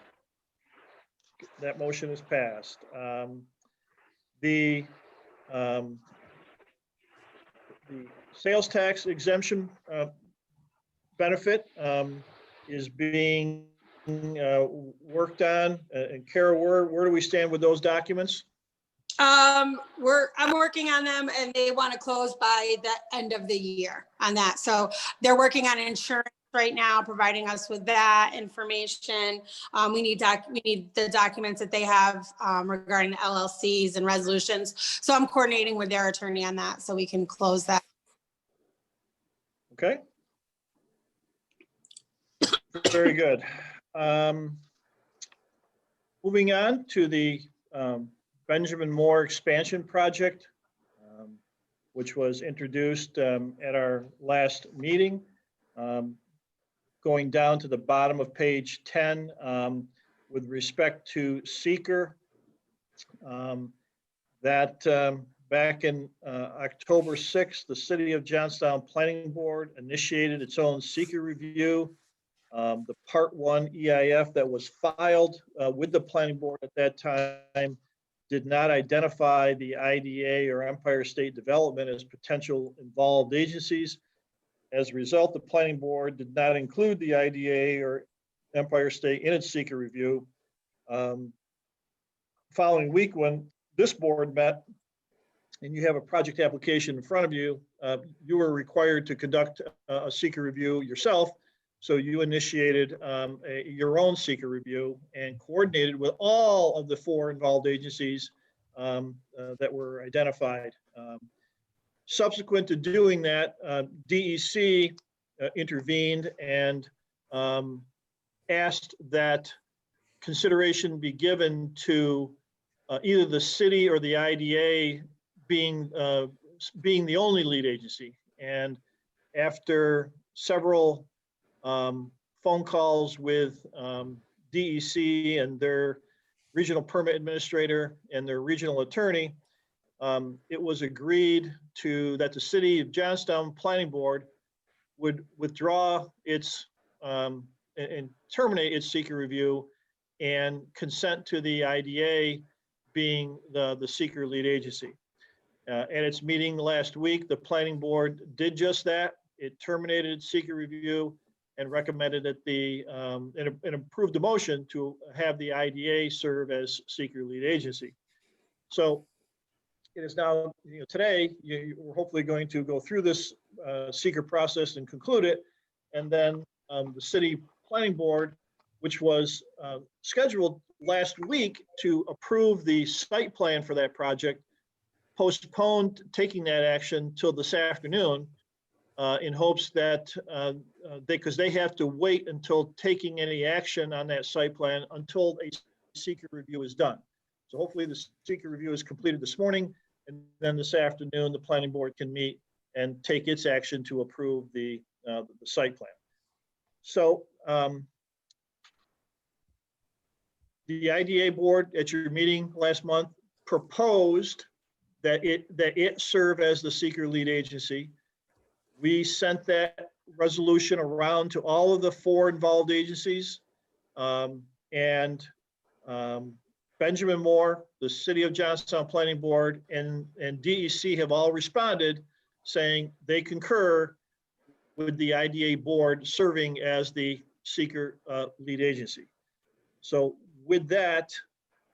That motion is passed. The sales tax exemption benefit is being worked on. And Kara, where do we stand with those documents? I'm working on them and they want to close by the end of the year on that. So they're working on insurance right now, providing us with that information. We need the documents that they have regarding the LLCs and resolutions. So I'm coordinating with their attorney on that so we can close that. Okay. Very good. Moving on to the Benjamin Moore expansion project, which was introduced at our last meeting. Going down to the bottom of page 10, with respect to seeker, back in October 6th, the City of Johnstown Planning Board initiated its own seeker review. The Part 1 EIF that was filed with the Planning Board at that time did not identify the IDA or Empire State Development as potential involved agencies. As a result, the Planning Board did not include the IDA or Empire State in its seeker review. Following week, when this board met and you have a project application in front of you, you were required to conduct a seeker review yourself. So you initiated your own seeker review and coordinated with all of the 4 involved agencies that were identified. Subsequent to doing that, DEC intervened and asked that consideration be given to either the city or the IDA being the only lead agency. And after several phone calls with DEC and their regional permit administrator and their regional attorney, it was agreed that the City of Johnstown Planning Board would withdraw its and terminate its seeker review and consent to the IDA being the seeker lead agency. At its meeting last week, the Planning Board did just that. It terminated its seeker review and recommended that and approved the motion to have the IDA serve as seeker lead agency. So it is now, today, we're hopefully going to go through this seeker process and conclude it. And then the City Planning Board, which was scheduled last week to approve the site plan for that project, postponed taking that action till this afternoon in hopes that because they have to wait until taking any action on that site plan until a seeker review is done. So hopefully the seeker review is completed this morning, and then this afternoon the planning board can meet and take its action to approve the site plan. So the IDA board at your meeting last month proposed that it serve as the seeker lead agency. We sent that resolution around to all of the 4 involved agencies, and Benjamin Moore, the City of Johnstown Planning Board, and DEC have all responded saying they concur with the IDA board serving as the seeker lead agency. So with that,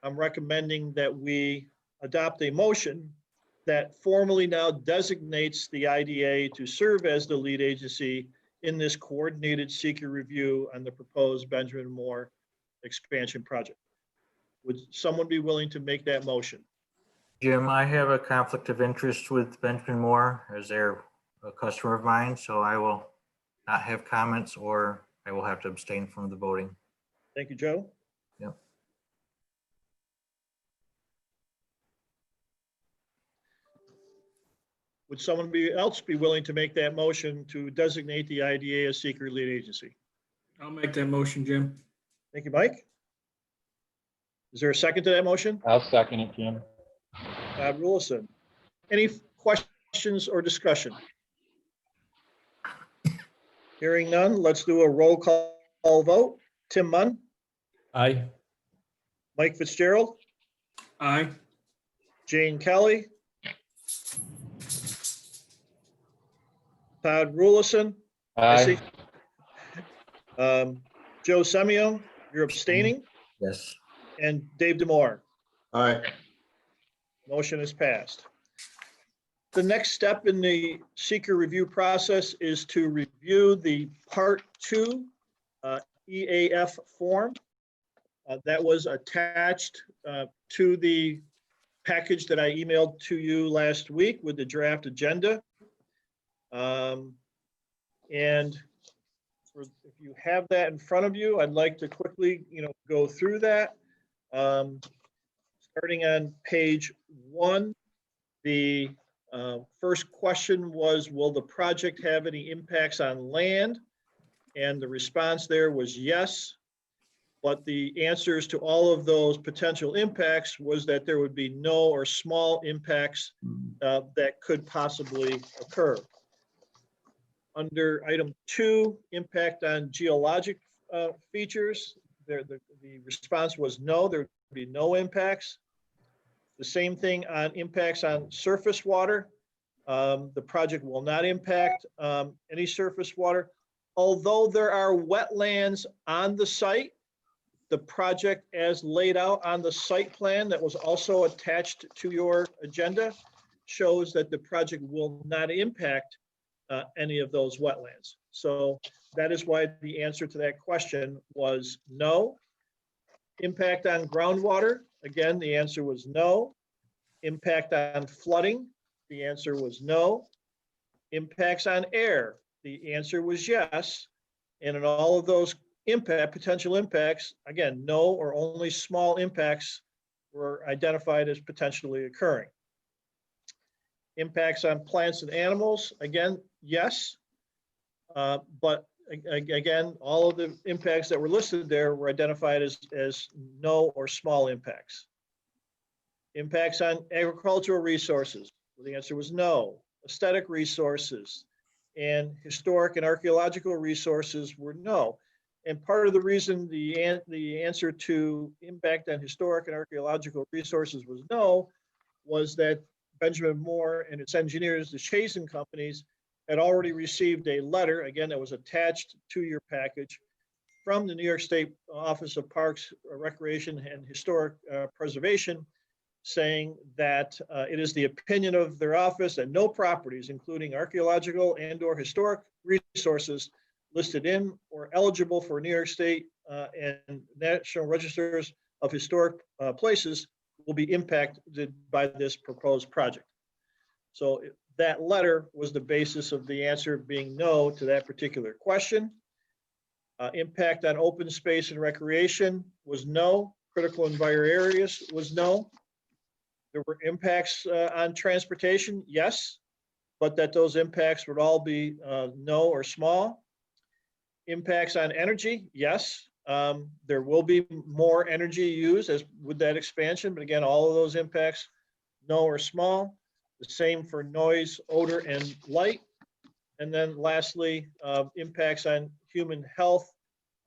I'm recommending that we adopt a motion that formally now designates the IDA to serve as the lead agency in this coordinated seeker review on the proposed Benjamin Moore expansion project. Would someone be willing to make that motion? Jim, I have a conflict of interest with Benjamin Moore as they're a customer of mine, so I will not have comments or I will have to abstain from the voting. Thank you, Joe. Yep. Would someone else be willing to make that motion to designate the IDA as seeker lead agency? I'll make that motion, Jim. Thank you, Mike. Is there a second to that motion? I'll second it, Jim. Todd Rulison. Any questions or discussion? Hearing none, let's do a roll call vote. Tim Munn, Aye. Mike Fitzgerald, Aye. Jane Kelly, Todd Rulison, I see. Aye. Joe Semio, you're abstaining, Yes. and Dave Demore. Aye. Motion is passed. The next step in the seeker review process is to review the Part 2 EAF form that was attached to the package that I emailed to you last week with the draft agenda. And if you have that in front of you, I'd like to quickly, go through that. Starting on page 1, the first question was, will the project have any impacts on land? And the response there was yes. But the answers to all of those potential impacts was that there would be no or small impacts that could possibly occur. Under item 2, impact on geologic features, the response was no, there would be no impacts. The same thing on impacts on surface water. The project will not impact any surface water. Although there are wetlands on the site, the project as laid out on the site plan that was also attached to your agenda shows that the project will not impact any of those wetlands. So that is why the answer to that question was no. Impact on groundwater, again, the answer was no. Impact on flooding, the answer was no. Impacts on air, the answer was yes. And in all of those potential impacts, again, no or only small impacts were identified as potentially occurring. Impacts on plants and animals, again, yes. But again, all of the impacts that were listed there were identified as no or small impacts. Impacts on agricultural resources, well, the answer was no. Aesthetic resources and historic and archaeological resources were no. And part of the reason the answer to impact on historic and archaeological resources was no was that Benjamin Moore and its engineers, the Chazen companies, had already received a letter, again, that was attached to your package from the New York State Office of Parks, Recreation, and Historic Preservation, saying that it is the opinion of their office that no properties, including archaeological and/or historic resources listed in or eligible for New York State and National Registers of Historic Places will be impacted by this proposed project. So that letter was the basis of the answer being no to that particular question. Impact on open space and recreation was no. Critical environment areas was no. There were impacts on transportation, yes, but that those impacts would all be no or small. Impacts on energy, yes. There will be more energy used as with that expansion, but again, all of those impacts, no or small. The same for noise, odor, and light. And then lastly, impacts on human health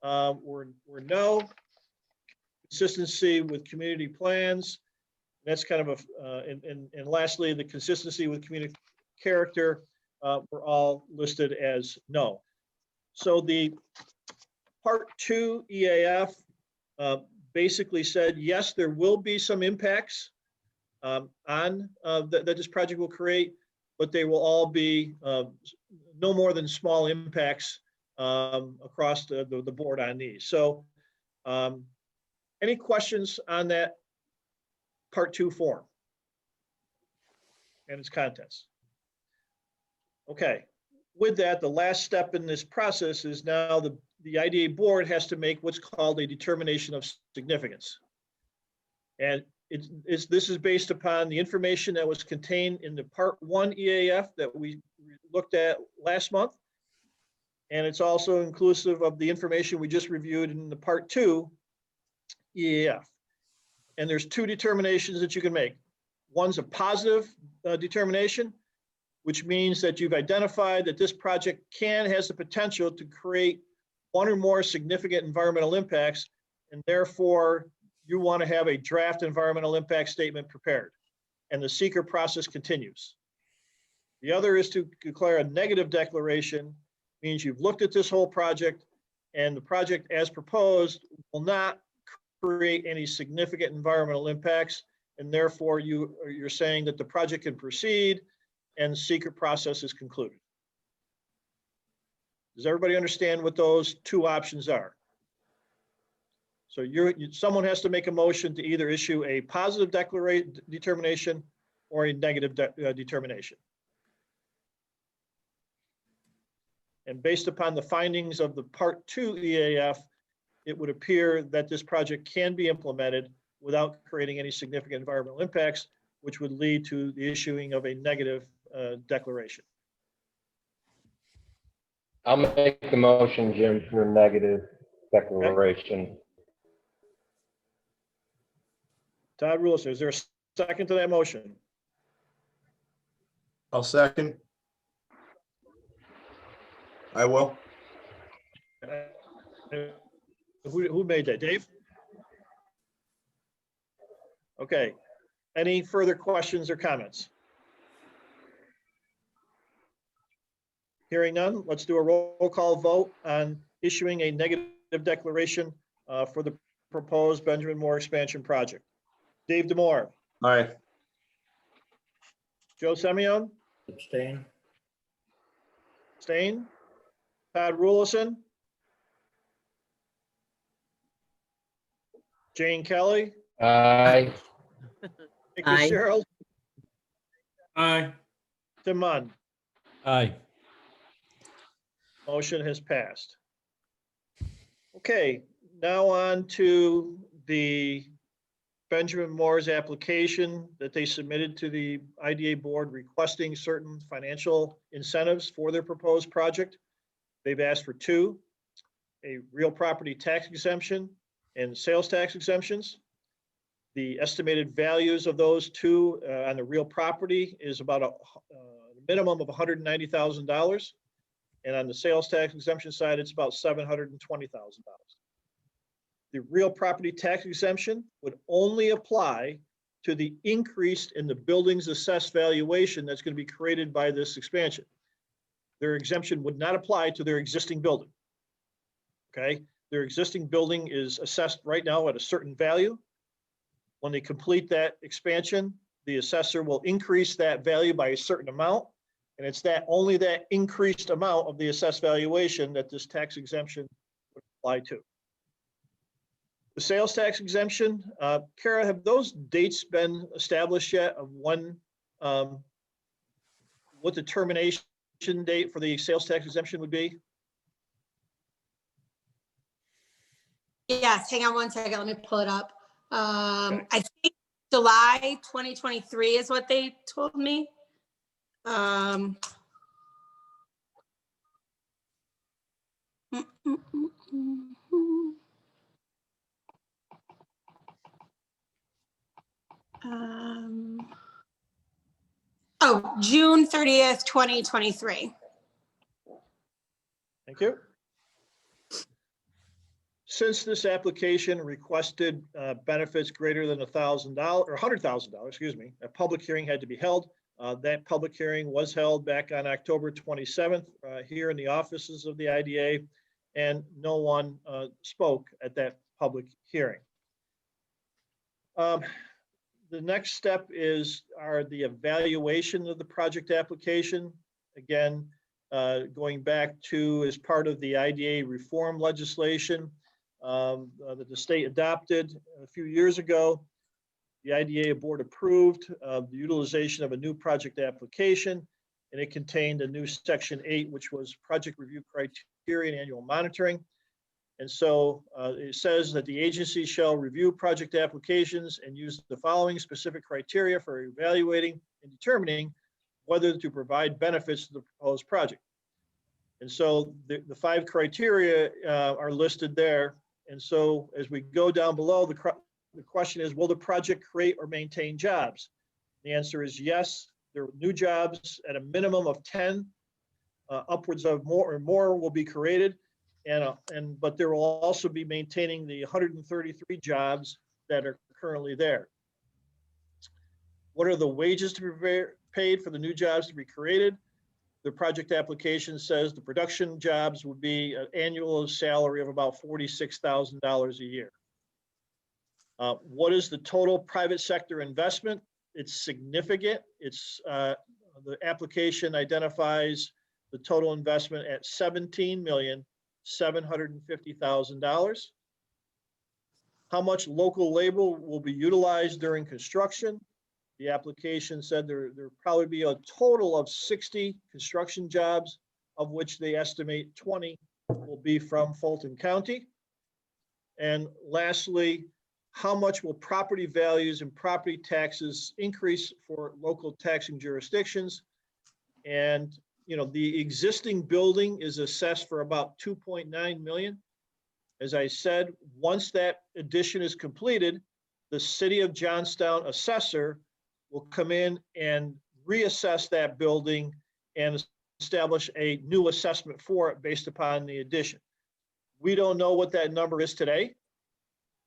were no. Consistency with community plans. That's kind of and lastly, the consistency with community character were all listed as no. So the Part 2 EAF basically said, yes, there will be some impacts that this project will create, but they will all be no more than small impacts across the board on these. So any questions on that part 2 form and its contents? Okay, with that, the last step in this process is now the IDA board has to make what's called a determination of significance. And this is based upon the information that was contained in the part 1 EAF that we looked at last month. And it's also inclusive of the information we just reviewed in the part 2 EAF. And there's 2 determinations that you can make. One's a positive determination, which means that you've identified that this project has the potential to create 1 or more significant environmental impacts, and therefore you want to have a draft environmental impact statement prepared, and the seeker process continues. The other is to declare a negative declaration, means you've looked at this whole project, and the project as proposed will not create any significant environmental impacts, and therefore you're saying that the project can proceed and the secret process is concluded. Does everybody understand what those 2 options are? So someone has to make a motion to either issue a positive determination or a negative determination. And based upon the findings of the part 2 EAF, it would appear that this project can be implemented without creating any significant environmental impacts, which would lead to the issuing of a negative declaration. I'll make the motion, Jim, for a negative declaration. Todd Rules, is there a second to that motion? I'll second. I will. Who made that? Dave? Okay. Any further questions or comments? Hearing none, let's do a roll call vote on issuing a negative declaration for the proposed Benjamin Moore expansion project. Dave Demore, Aye. Joe Semyon, Abstain. Stain, Todd Rulison, Jane Kelly, Aye. Nick Aye. Fitzgerald, Aye. Tim Munn. Aye. Motion has passed. Okay, now on to the Benjamin Moore's application that they submitted to the IDA board requesting certain financial incentives for their proposed project. They've asked for 2, a real property tax exemption and sales tax exemptions. The estimated values of those 2 on the real property is about a minimum of $190,000. And on the sales tax exemption side, it's about $720,000. The real property tax exemption would only apply to the increase in the building's assessed valuation that's going to be created by this expansion. Their exemption would not apply to their existing building. Okay, their existing building is assessed right now at a certain value. When they complete that expansion, the assessor will increase that value by a certain amount. And it's only that increased amount of the assessed valuation that this tax exemption would apply to. The sales tax exemption, Kara, have those dates been established yet of when, what the termination date for the sales tax exemption would be? Yes, hang on one second, let me pull it up. I think July 2023 is what they told me. Oh, June 30th, 2023. Thank you. Since this application requested benefits greater than $1,000 or $100,000, excuse me, a public hearing had to be held. That public hearing was held back on October 27th here in the offices of the IDA, and no one spoke at that public hearing. The next step are the evaluation of the project application. Again, going back to as part of the IDA reform legislation that the state adopted a few years ago. The IDA board approved the utilization of a new project application, and it contained a new section 8, which was project review criteria and annual monitoring. And so it says that the agency shall review project applications and use the following specific criteria for evaluating and determining whether to provide benefits to the proposed project. And so the 5 criteria are listed there. And so as we go down below, the question is, will the project create or maintain jobs? The answer is yes. There are new jobs at a minimum of 10, upwards of more will be created. But there will also be maintaining the 133 jobs that are currently there. What are the wages to be paid for the new jobs to be created? The project application says the production jobs would be an annual salary of about $46,000 a year. What is the total private sector investment? It's significant. The application identifies the total investment at $17,750,000. How much local labor will be utilized during construction? The application said there probably be a total of 60 construction jobs, of which they estimate 20 will be from Fulton County. And lastly, how much will property values and property taxes increase for local taxing jurisdictions? And the existing building is assessed for about 2.9 million. As I said, once that addition is completed, the City of Johnstown assessor will come in and reassess that building and establish a new assessment for it based upon the addition. We don't know what that number is today.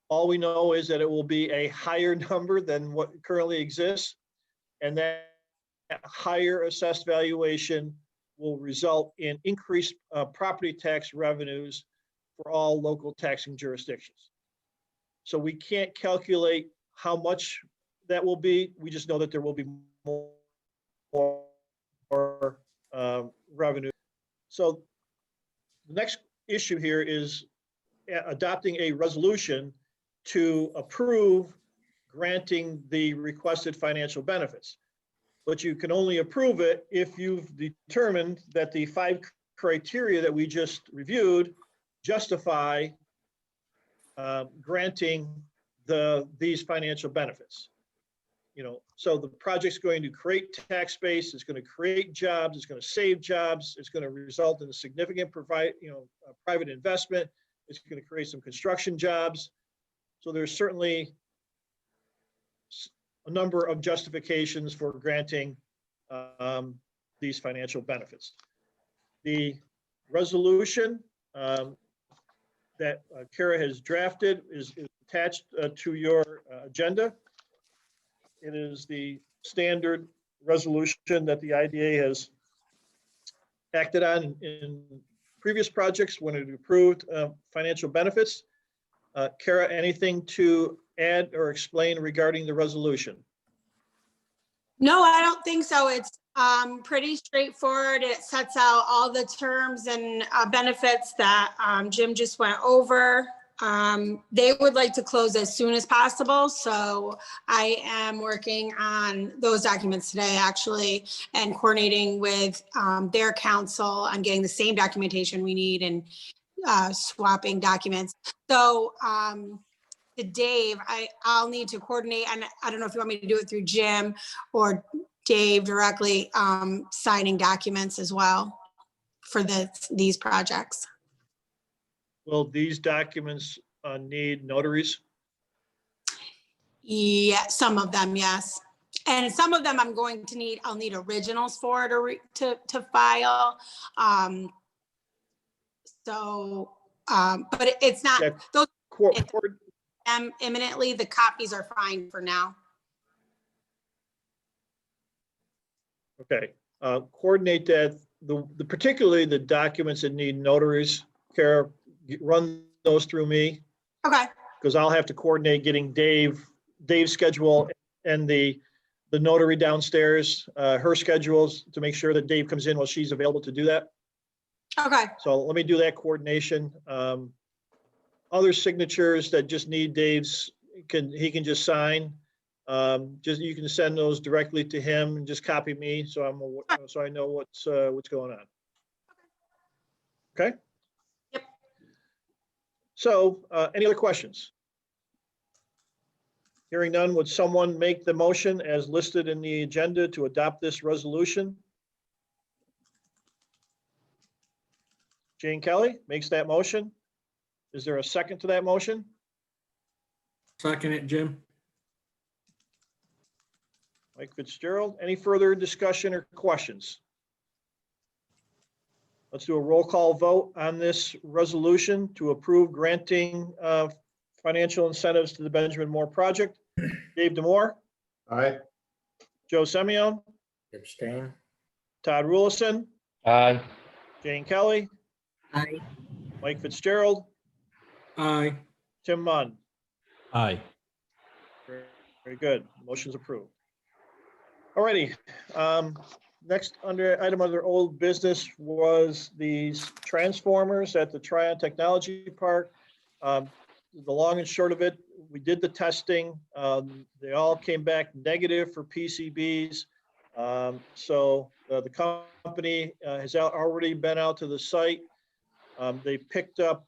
All we know is that it will be a higher number than what currently exists, and that higher assessed valuation will result in increased property tax revenues for all local taxing jurisdictions. So we can't calculate how much that will be. We just know that there will be more revenue. So the next issue here is adopting a resolution to approve granting the requested financial benefits. But you can only approve it if you've determined that the 5 criteria that we just reviewed justify granting these financial benefits. So the project's going to create tax base, it's going to create jobs, it's going to save jobs, it's going to result in a significant private investment, it's going to create some construction jobs. So there's certainly a number of justifications for granting these financial benefits. The resolution that Kara has drafted is attached to your agenda. It is the standard resolution that the IDA has acted on in previous projects when it approved financial benefits. Kara, anything to add or explain regarding the resolution? No, I don't think so. It's pretty straightforward. It sets out all the terms and benefits that Jim just went over. They would like to close as soon as possible. So I am working on those documents today, actually, and coordinating with their counsel on getting the same documentation we need and swapping documents. So to Dave, I'll need to coordinate, and I don't know if you want me to do it through Jim or Dave directly, signing documents as well for these projects. Will these documents need notaries? Yeah, some of them, yes. And some of them I'll need originals for to file. But it's not, Yeah, those Coordinate imminently, the copies are fine for now. Okay, coordinate that, particularly the documents that need notaries. Kara, run those through me, Okay, because I'll have to coordinate getting Dave Dave's schedule and the notary downstairs, her schedules to make sure that Dave comes in while she's available to do that. Okay, So let me do that coordination. Other signatures that just need Dave's, he can just sign. Just, you can send those directly to him and just copy me, so so I know what's going on. Okay? Yep. So, any other questions? Hearing none, would someone make the motion as listed in the agenda to adopt this resolution? Jane Kelly makes that motion. Is there a second to that motion? Second it, Jim. Mike Fitzgerald, any further discussion or questions? Let's do a roll call vote on this resolution to approve granting financial incentives to the Benjamin Moore project. Dave Demore, Aye. Joe Semyon, Abstain. Todd Rulison, Aye. Jane Kelly, Aye. Mike Fitzgerald, Aye. Tim Munn. Aye. Very good. Motion's approved. Alrighty. Next item under old business was these transformers at the Tryon Technology Park. The long and short of it, we did the testing. They all came back negative for PCBs. So the company has already been out to the site. They picked up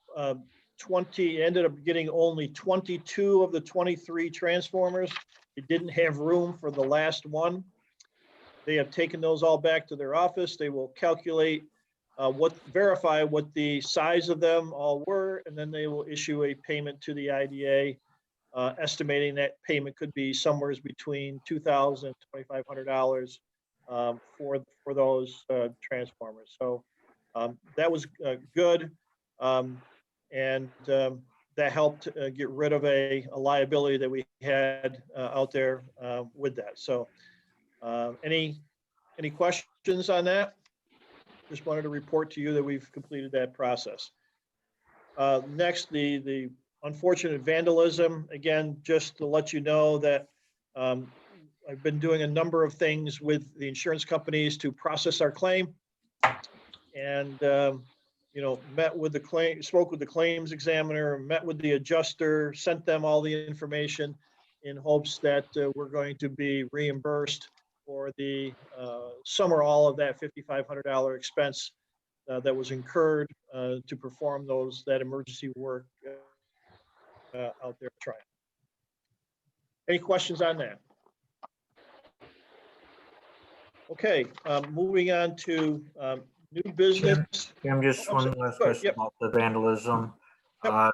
20, ended up getting only 22 of the 23 transformers. They didn't have room for the last one. They have taken those all back to their office. They will calculate verify what the size of them all were, and then they will issue a payment to the IDA, estimating that payment could be somewhere between $2,000 and $2,500 for those transformers. So that was good, and that helped get rid of a liability that we had out there with that. So any questions on that? Just wanted to report to you that we've completed that process. Next, the unfortunate vandalism. Again, just to let you know that I've been doing a number of things with the insurance companies to process our claim. And, met with the claim, spoke with the claims examiner, met with the adjuster, sent them all the information in hopes that we're going to be reimbursed for the some or all of that $5,500 expense that was incurred to perform that emergency work out there trying. Any questions on that? Okay, moving on to new business. Jim, just I'm one sorry. last Go ahead. question Yep. about the vandalism. Yep.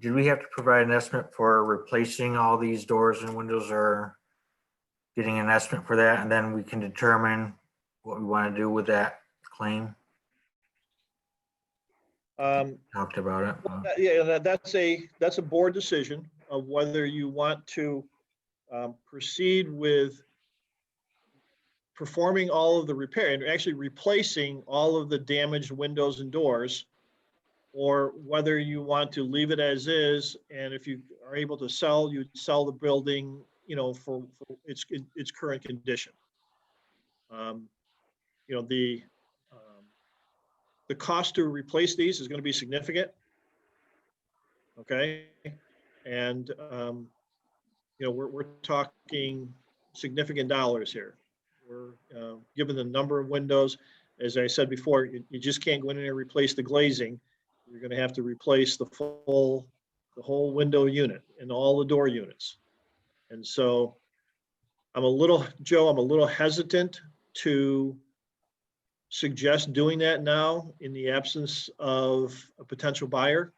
Did we have to provide an estimate for replacing all these doors and windows, or getting an estimate for that, and then we can determine what we want to do with that claim? Talked about it. Yeah, that's a board decision of whether you want to proceed with performing all of the repair and actually replacing all of the damaged windows and doors, or whether you want to leave it as is, and if you are able to sell, you'd sell the building, for its current condition. The cost to replace these is going to be significant. Okay, and we're talking significant dollars here. We're given the number of windows, as I said before, you just can't go in and replace the glazing. You're going to have to replace the whole window unit and all the door units. And so I'm a little hesitant to suggest doing that now in the absence of a potential buyer.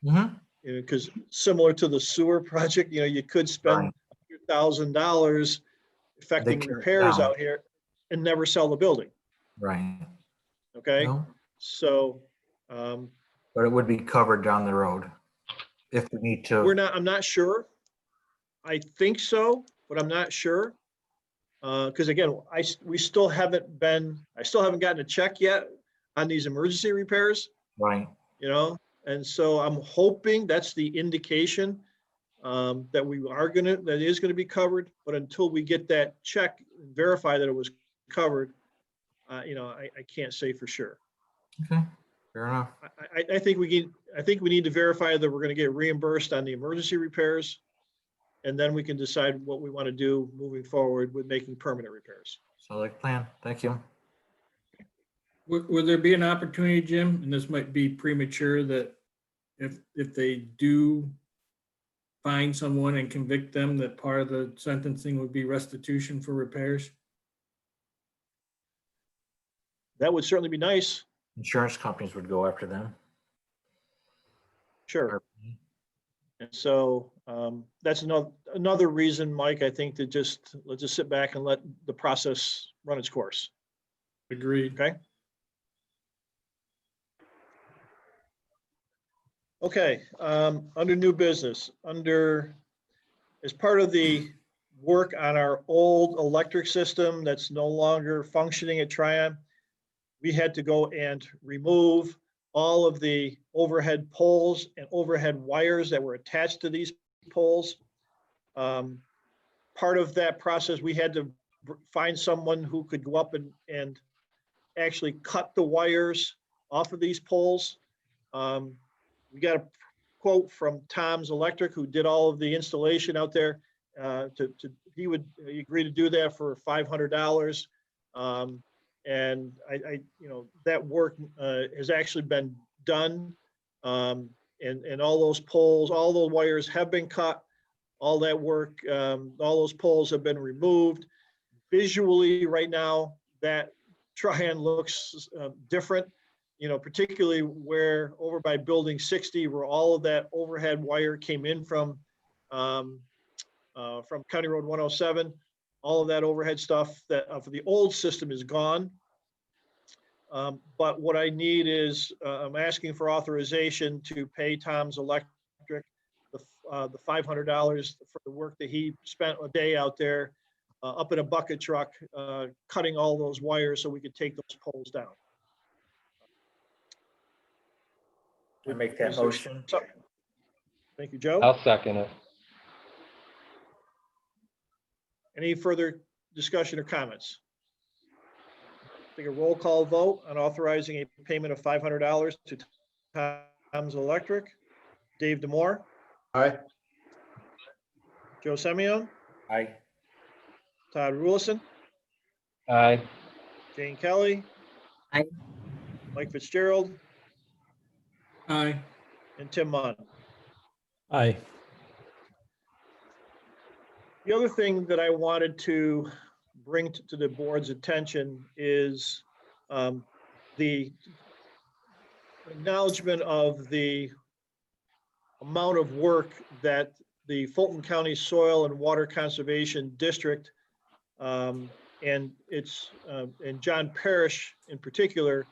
Mm-hmm. Because similar to the sewer project, you could spend $100,000 effecting repairs out here and never sell the building. Right. Okay. No, So, but it would be covered down the road if we need to. I'm not sure. I think so, but I'm not sure. Because again, I still haven't gotten a check yet on these emergency repairs. Right. And so I'm hoping that's the indication. that is gonna be covered, but until we get that check, and verify that it was covered, I can't say for sure. Okay, fair enough. I think we need to verify that we're gonna get reimbursed on the emergency repairs. And then we can decide what we want to do moving forward with making permanent repairs. Sounds like a plan. Thank you. Would there be an opportunity, Jim, and this might be premature, that if they do find someone and convict them, that part of the sentencing would be restitution for repairs? That would certainly be nice. Insurance companies would go after them. Sure. And so that's another reason, Mike, I think to let's just sit back and let the process run its course. Agreed. Okay. Okay, under new business, as part of the work on our old electric system that's no longer functioning at Tryon, we had to go and remove all of the overhead poles and overhead wires that were attached to these poles. Part of that process, we had to find someone who could go up and actually cut the wires off of these poles. We got a quote from Tom's Electric, who did all of the installation out there. He agreed to do that for $500. And that work has actually been done. And all those poles, all the wires have been cut, all that work, all those poles have been removed. Visually right now, that Tryon looks different, particularly where over by building 60, where all of that overhead wire came in from County Road 107. All of that overhead stuff that for the old system is gone. But what I need is, I'm asking for authorization to pay Tom's Electric the $500 for the work that he spent a day out there up in a bucket truck, cutting all those wires so we could take those poles down. I make that motion. Thank you, Joe. I'll second it. Any further discussion or comments? Take a roll call vote on authorizing a payment of $500 to Tom's Electric. Dave Demore, Aye. Joe Semyon, Aye. Todd Rulison, Aye. Jane Kelly. Aye. Mike Fitzgerald, Aye. and Tim Munn. Aye. The other thing that I wanted to bring to the board's attention is the acknowledgement of the amount of work that the Fulton County Soil and Water Conservation District and John Parrish in particular,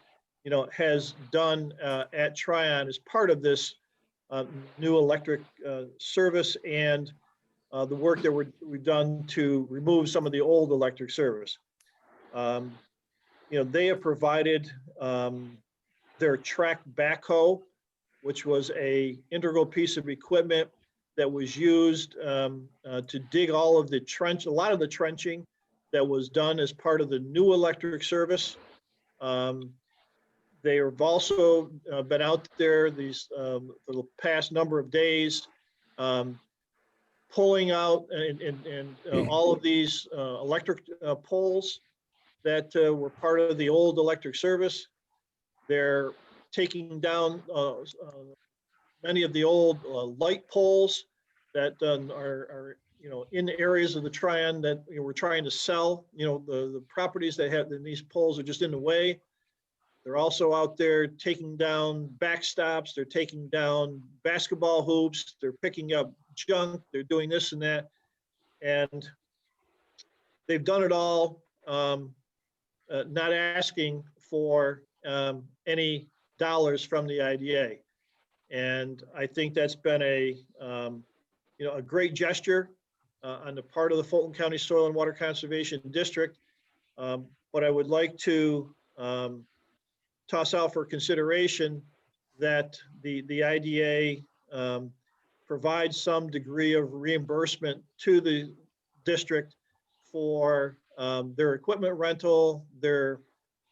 has done at Tryon as part of this new electric service and the work that we've done to remove some of the old electric service. They have provided their track backhoe, which was a integral piece of equipment that was used to dig all of the trench, a lot of the trenching that was done as part of the new electric service. They have also been out there for the past number of days, pulling out and all of these electric poles that were part of the old electric service. They're taking down many of the old light poles that are in the areas of the Tryon that we're trying to sell. The properties that have these poles are just in the way. They're also out there taking down backstops. They're taking down basketball hoops. They're picking up junk. They're doing this and that. And they've done it all, not asking for any dollars from the IDA. And I think that's been a great gesture on the part of the Fulton County Soil and Water Conservation District. But I would like to toss out for consideration that the IDA provide some degree of reimbursement to the district for their equipment rental, their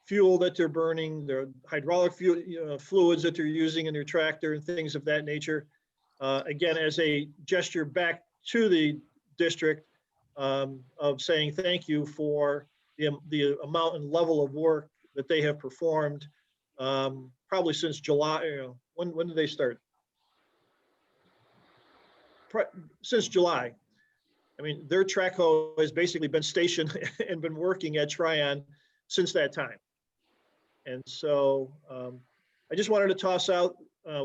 fuel that they're burning, their hydraulic fuel, fluids that they're using in their tractor and things of that nature. Again, as a gesture back to the district of saying thank you for the amount and level of work that they have performed probably since July. When did they start? Since July. I mean, their track hoe has basically been stationed and been working at Tryon since that time. And so I just wanted to toss out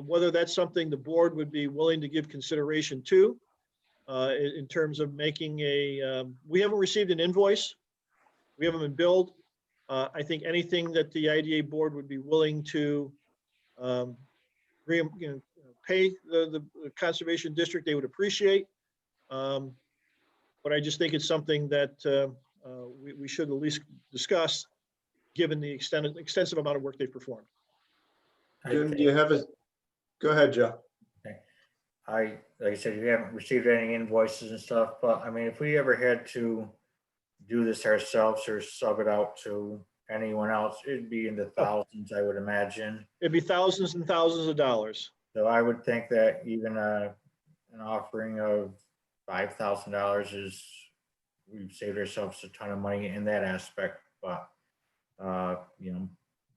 whether that's something the board would be willing to give consideration to in terms of making we haven't received an invoice. We haven't been billed. I think anything that the IDA board would be willing to pay the conservation district, they would appreciate. But I just think it's something that we should at least discuss, given the extensive amount of work they've performed. Jim, do you have go ahead, Joe. Like I said, you haven't received any invoices and stuff, but I mean, if we ever had to do this ourselves or sub it out to anyone else, it'd be in the thousands, I would imagine. It'd be thousands and thousands of dollars. So I would think that even an offering of $5,000 is, we've saved ourselves a ton of money in that aspect, but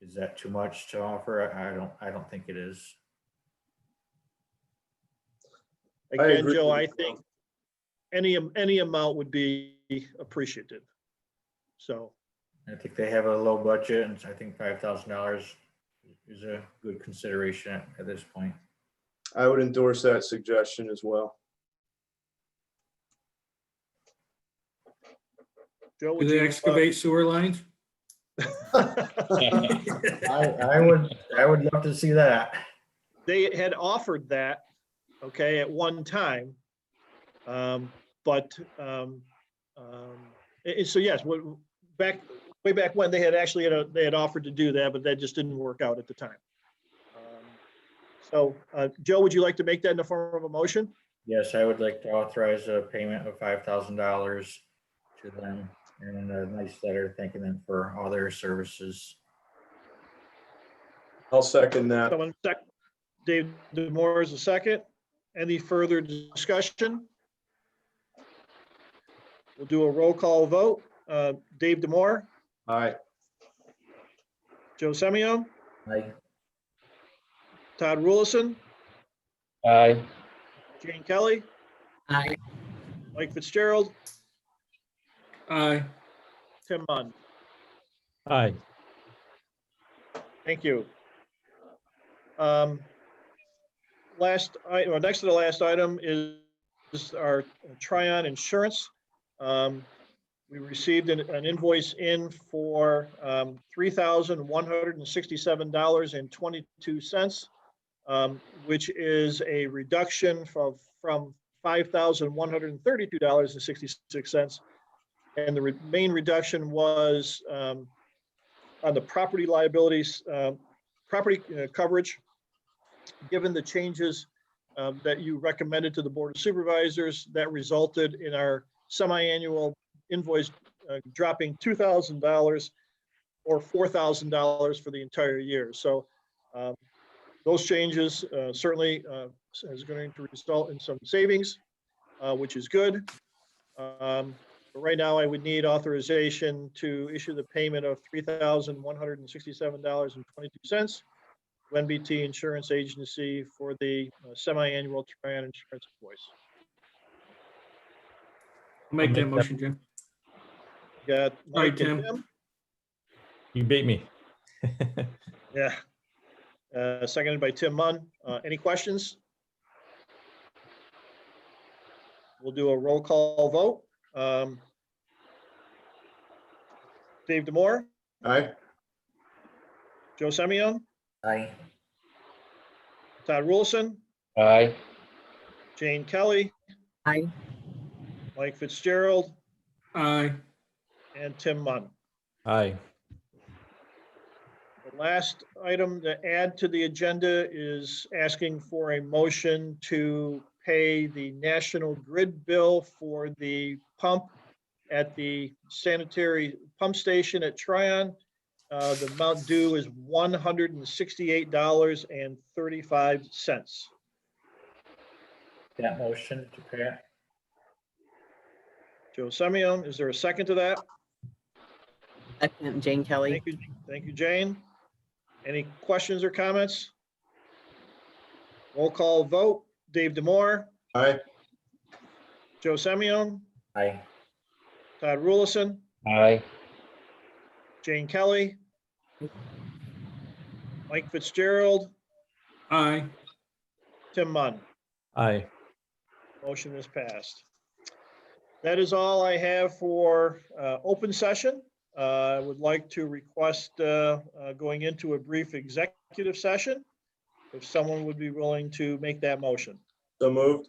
is that too much to offer? I don't think it is. Again, agree Joe, with I you. think any amount would be appreciative. So I think they have a low budget, and I think $5,000 is a good consideration at this point. I would endorse that suggestion as well. Joe, Do would they you excavate sewer lines? I would love to see that. They had offered that, okay, at one time. So yes, way back when they had offered to do that, but that just didn't work out at the time. Joe, would you like to make that in the form of a motion? Yes, I would like to authorize a payment of $5,000 to them and a nice letter thanking them for all their services. I'll second that. Dave Demore is a second. Any further discussion? We'll do a roll call vote. Dave Demore, Aye. Joe Semio, Aye. Todd Rulison, Aye. Jane Kelly. Aye. Mike Fitzgerald, Aye. Tim Munn. Aye. Thank you. Next to the last item is our Tryon insurance. We received an invoice in for $3,167.22, which is a reduction from $5,132.66. And the main reduction was on the property liabilities, property coverage. Given the changes that you recommended to the Board of Supervisors, that resulted in our semi-annual invoice dropping $2,000 or $4,000 for the entire year. So those changes certainly is going to result in some savings, which is good. But right now, I would need authorization to issue the payment of $3,167.22 to NBT Insurance Agency for the semi-annual Tryon insurance invoice. I'll make that motion, Jim. Got Sorry, Mike and Tim. You beat me. Yeah. Seconded by Tim Munn. Any questions? We'll do a roll call vote. Dave Demore, Aye. Joe Semio, Aye. Todd Rulison, Aye. Jane Kelly, Aye. Mike Fitzgerald, Aye. and Tim Munn. Aye. The last item to add to the agenda is asking for a motion to pay the National Grid bill for the pump at the sanitary pump station at Tryon. The amount due is $168.35. That motion to pay. Joe Semyon, is there a second to that? Second, Jane Kelly. Thank you, Jane. Any questions or comments? Roll call vote. Dave Demore, Aye. Joe Semyon, Aye. Todd Rulison, Aye. Jane Kelly, Mike Fitzgerald, Aye. Tim Munn. Aye. Motion is passed. That is all I have for open session. I would like to request going into a brief executive session. If someone would be willing to make that motion. So moved.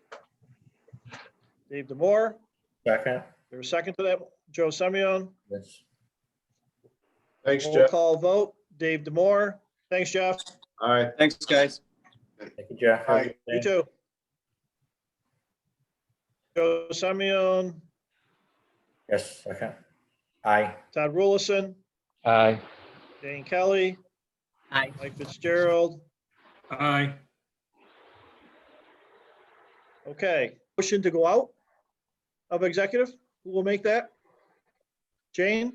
Dave Demore, Second. there's a second to that. Joe Semyon, Yes. Thanks, roll Jeff. call vote. Dave Demore, thanks, Jeff. Aye. Thanks, guys. Thank you, Jeff. Have a good You day. too. Joe Semyon, Yes, second. Aye. Todd Rulison, Aye. Jane Kelly, Aye. Mike Fitzgerald. Aye. Okay, motion to go out of executive. Who will make that? Jane?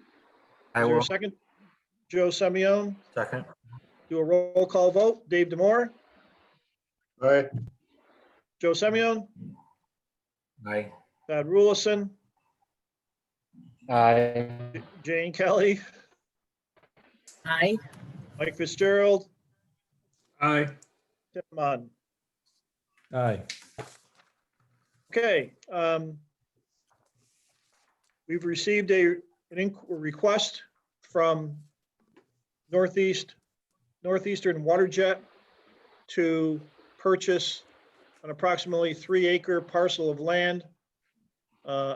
I Is there a will. second? Joe Semyon, Second. do a roll call vote. Dave Demore, Aye. Joe Semyon, Aye. Todd Rulison, Aye. Jane Kelly, Aye. Mike Fitzgerald, Aye. Tim Munn. Aye. Okay. We've received a request from Northeastern Water Jet to purchase an approximately 3-acre parcel of land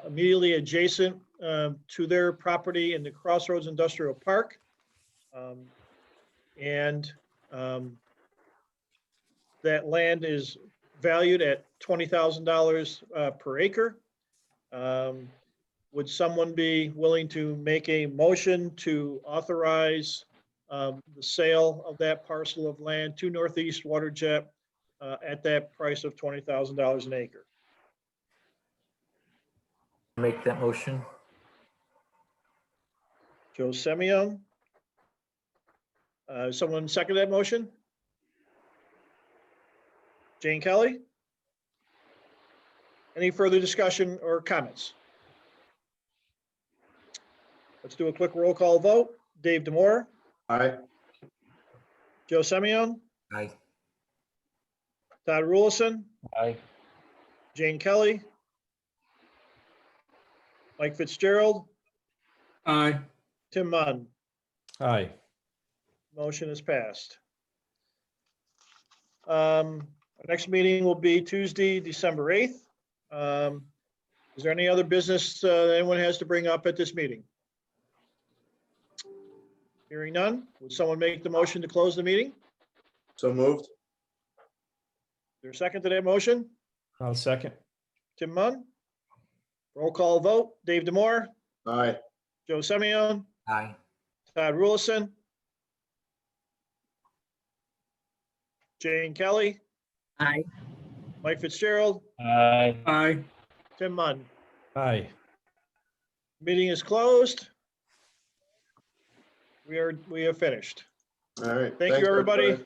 immediately adjacent to their property in the Crossroads Industrial Park. That land is valued at $20,000 per acre. Would someone be willing to make a motion to authorize the sale of that parcel of land to Northeast Water Jet at that price of $20,000 an acre? Make that motion. Joe Semyon. Someone second that motion? Jane Kelly? Any further discussion or comments? Let's do a quick roll call vote. Dave Demore, Aye. Joe Semyon, Aye. Todd Rulison, Aye. Jane Kelly, Mike Fitzgerald, Aye. Tim Munn. Aye. Motion is passed. Our next meeting will be Tuesday, December 8th. Is there any other business that anyone has to bring up at this meeting? Hearing none, would someone make the motion to close the meeting? So moved. Is there a second to that motion? I'll second. Tim Munn? Roll call vote. Dave Demore, Aye. Joe Semyon, Aye. Todd Rulison, Jane Kelly, Aye. Mike Fitzgerald, Aye. Aye. Tim Munn. Aye. Meeting is closed. We have finished. All right. Thank Thanks, you, everybody.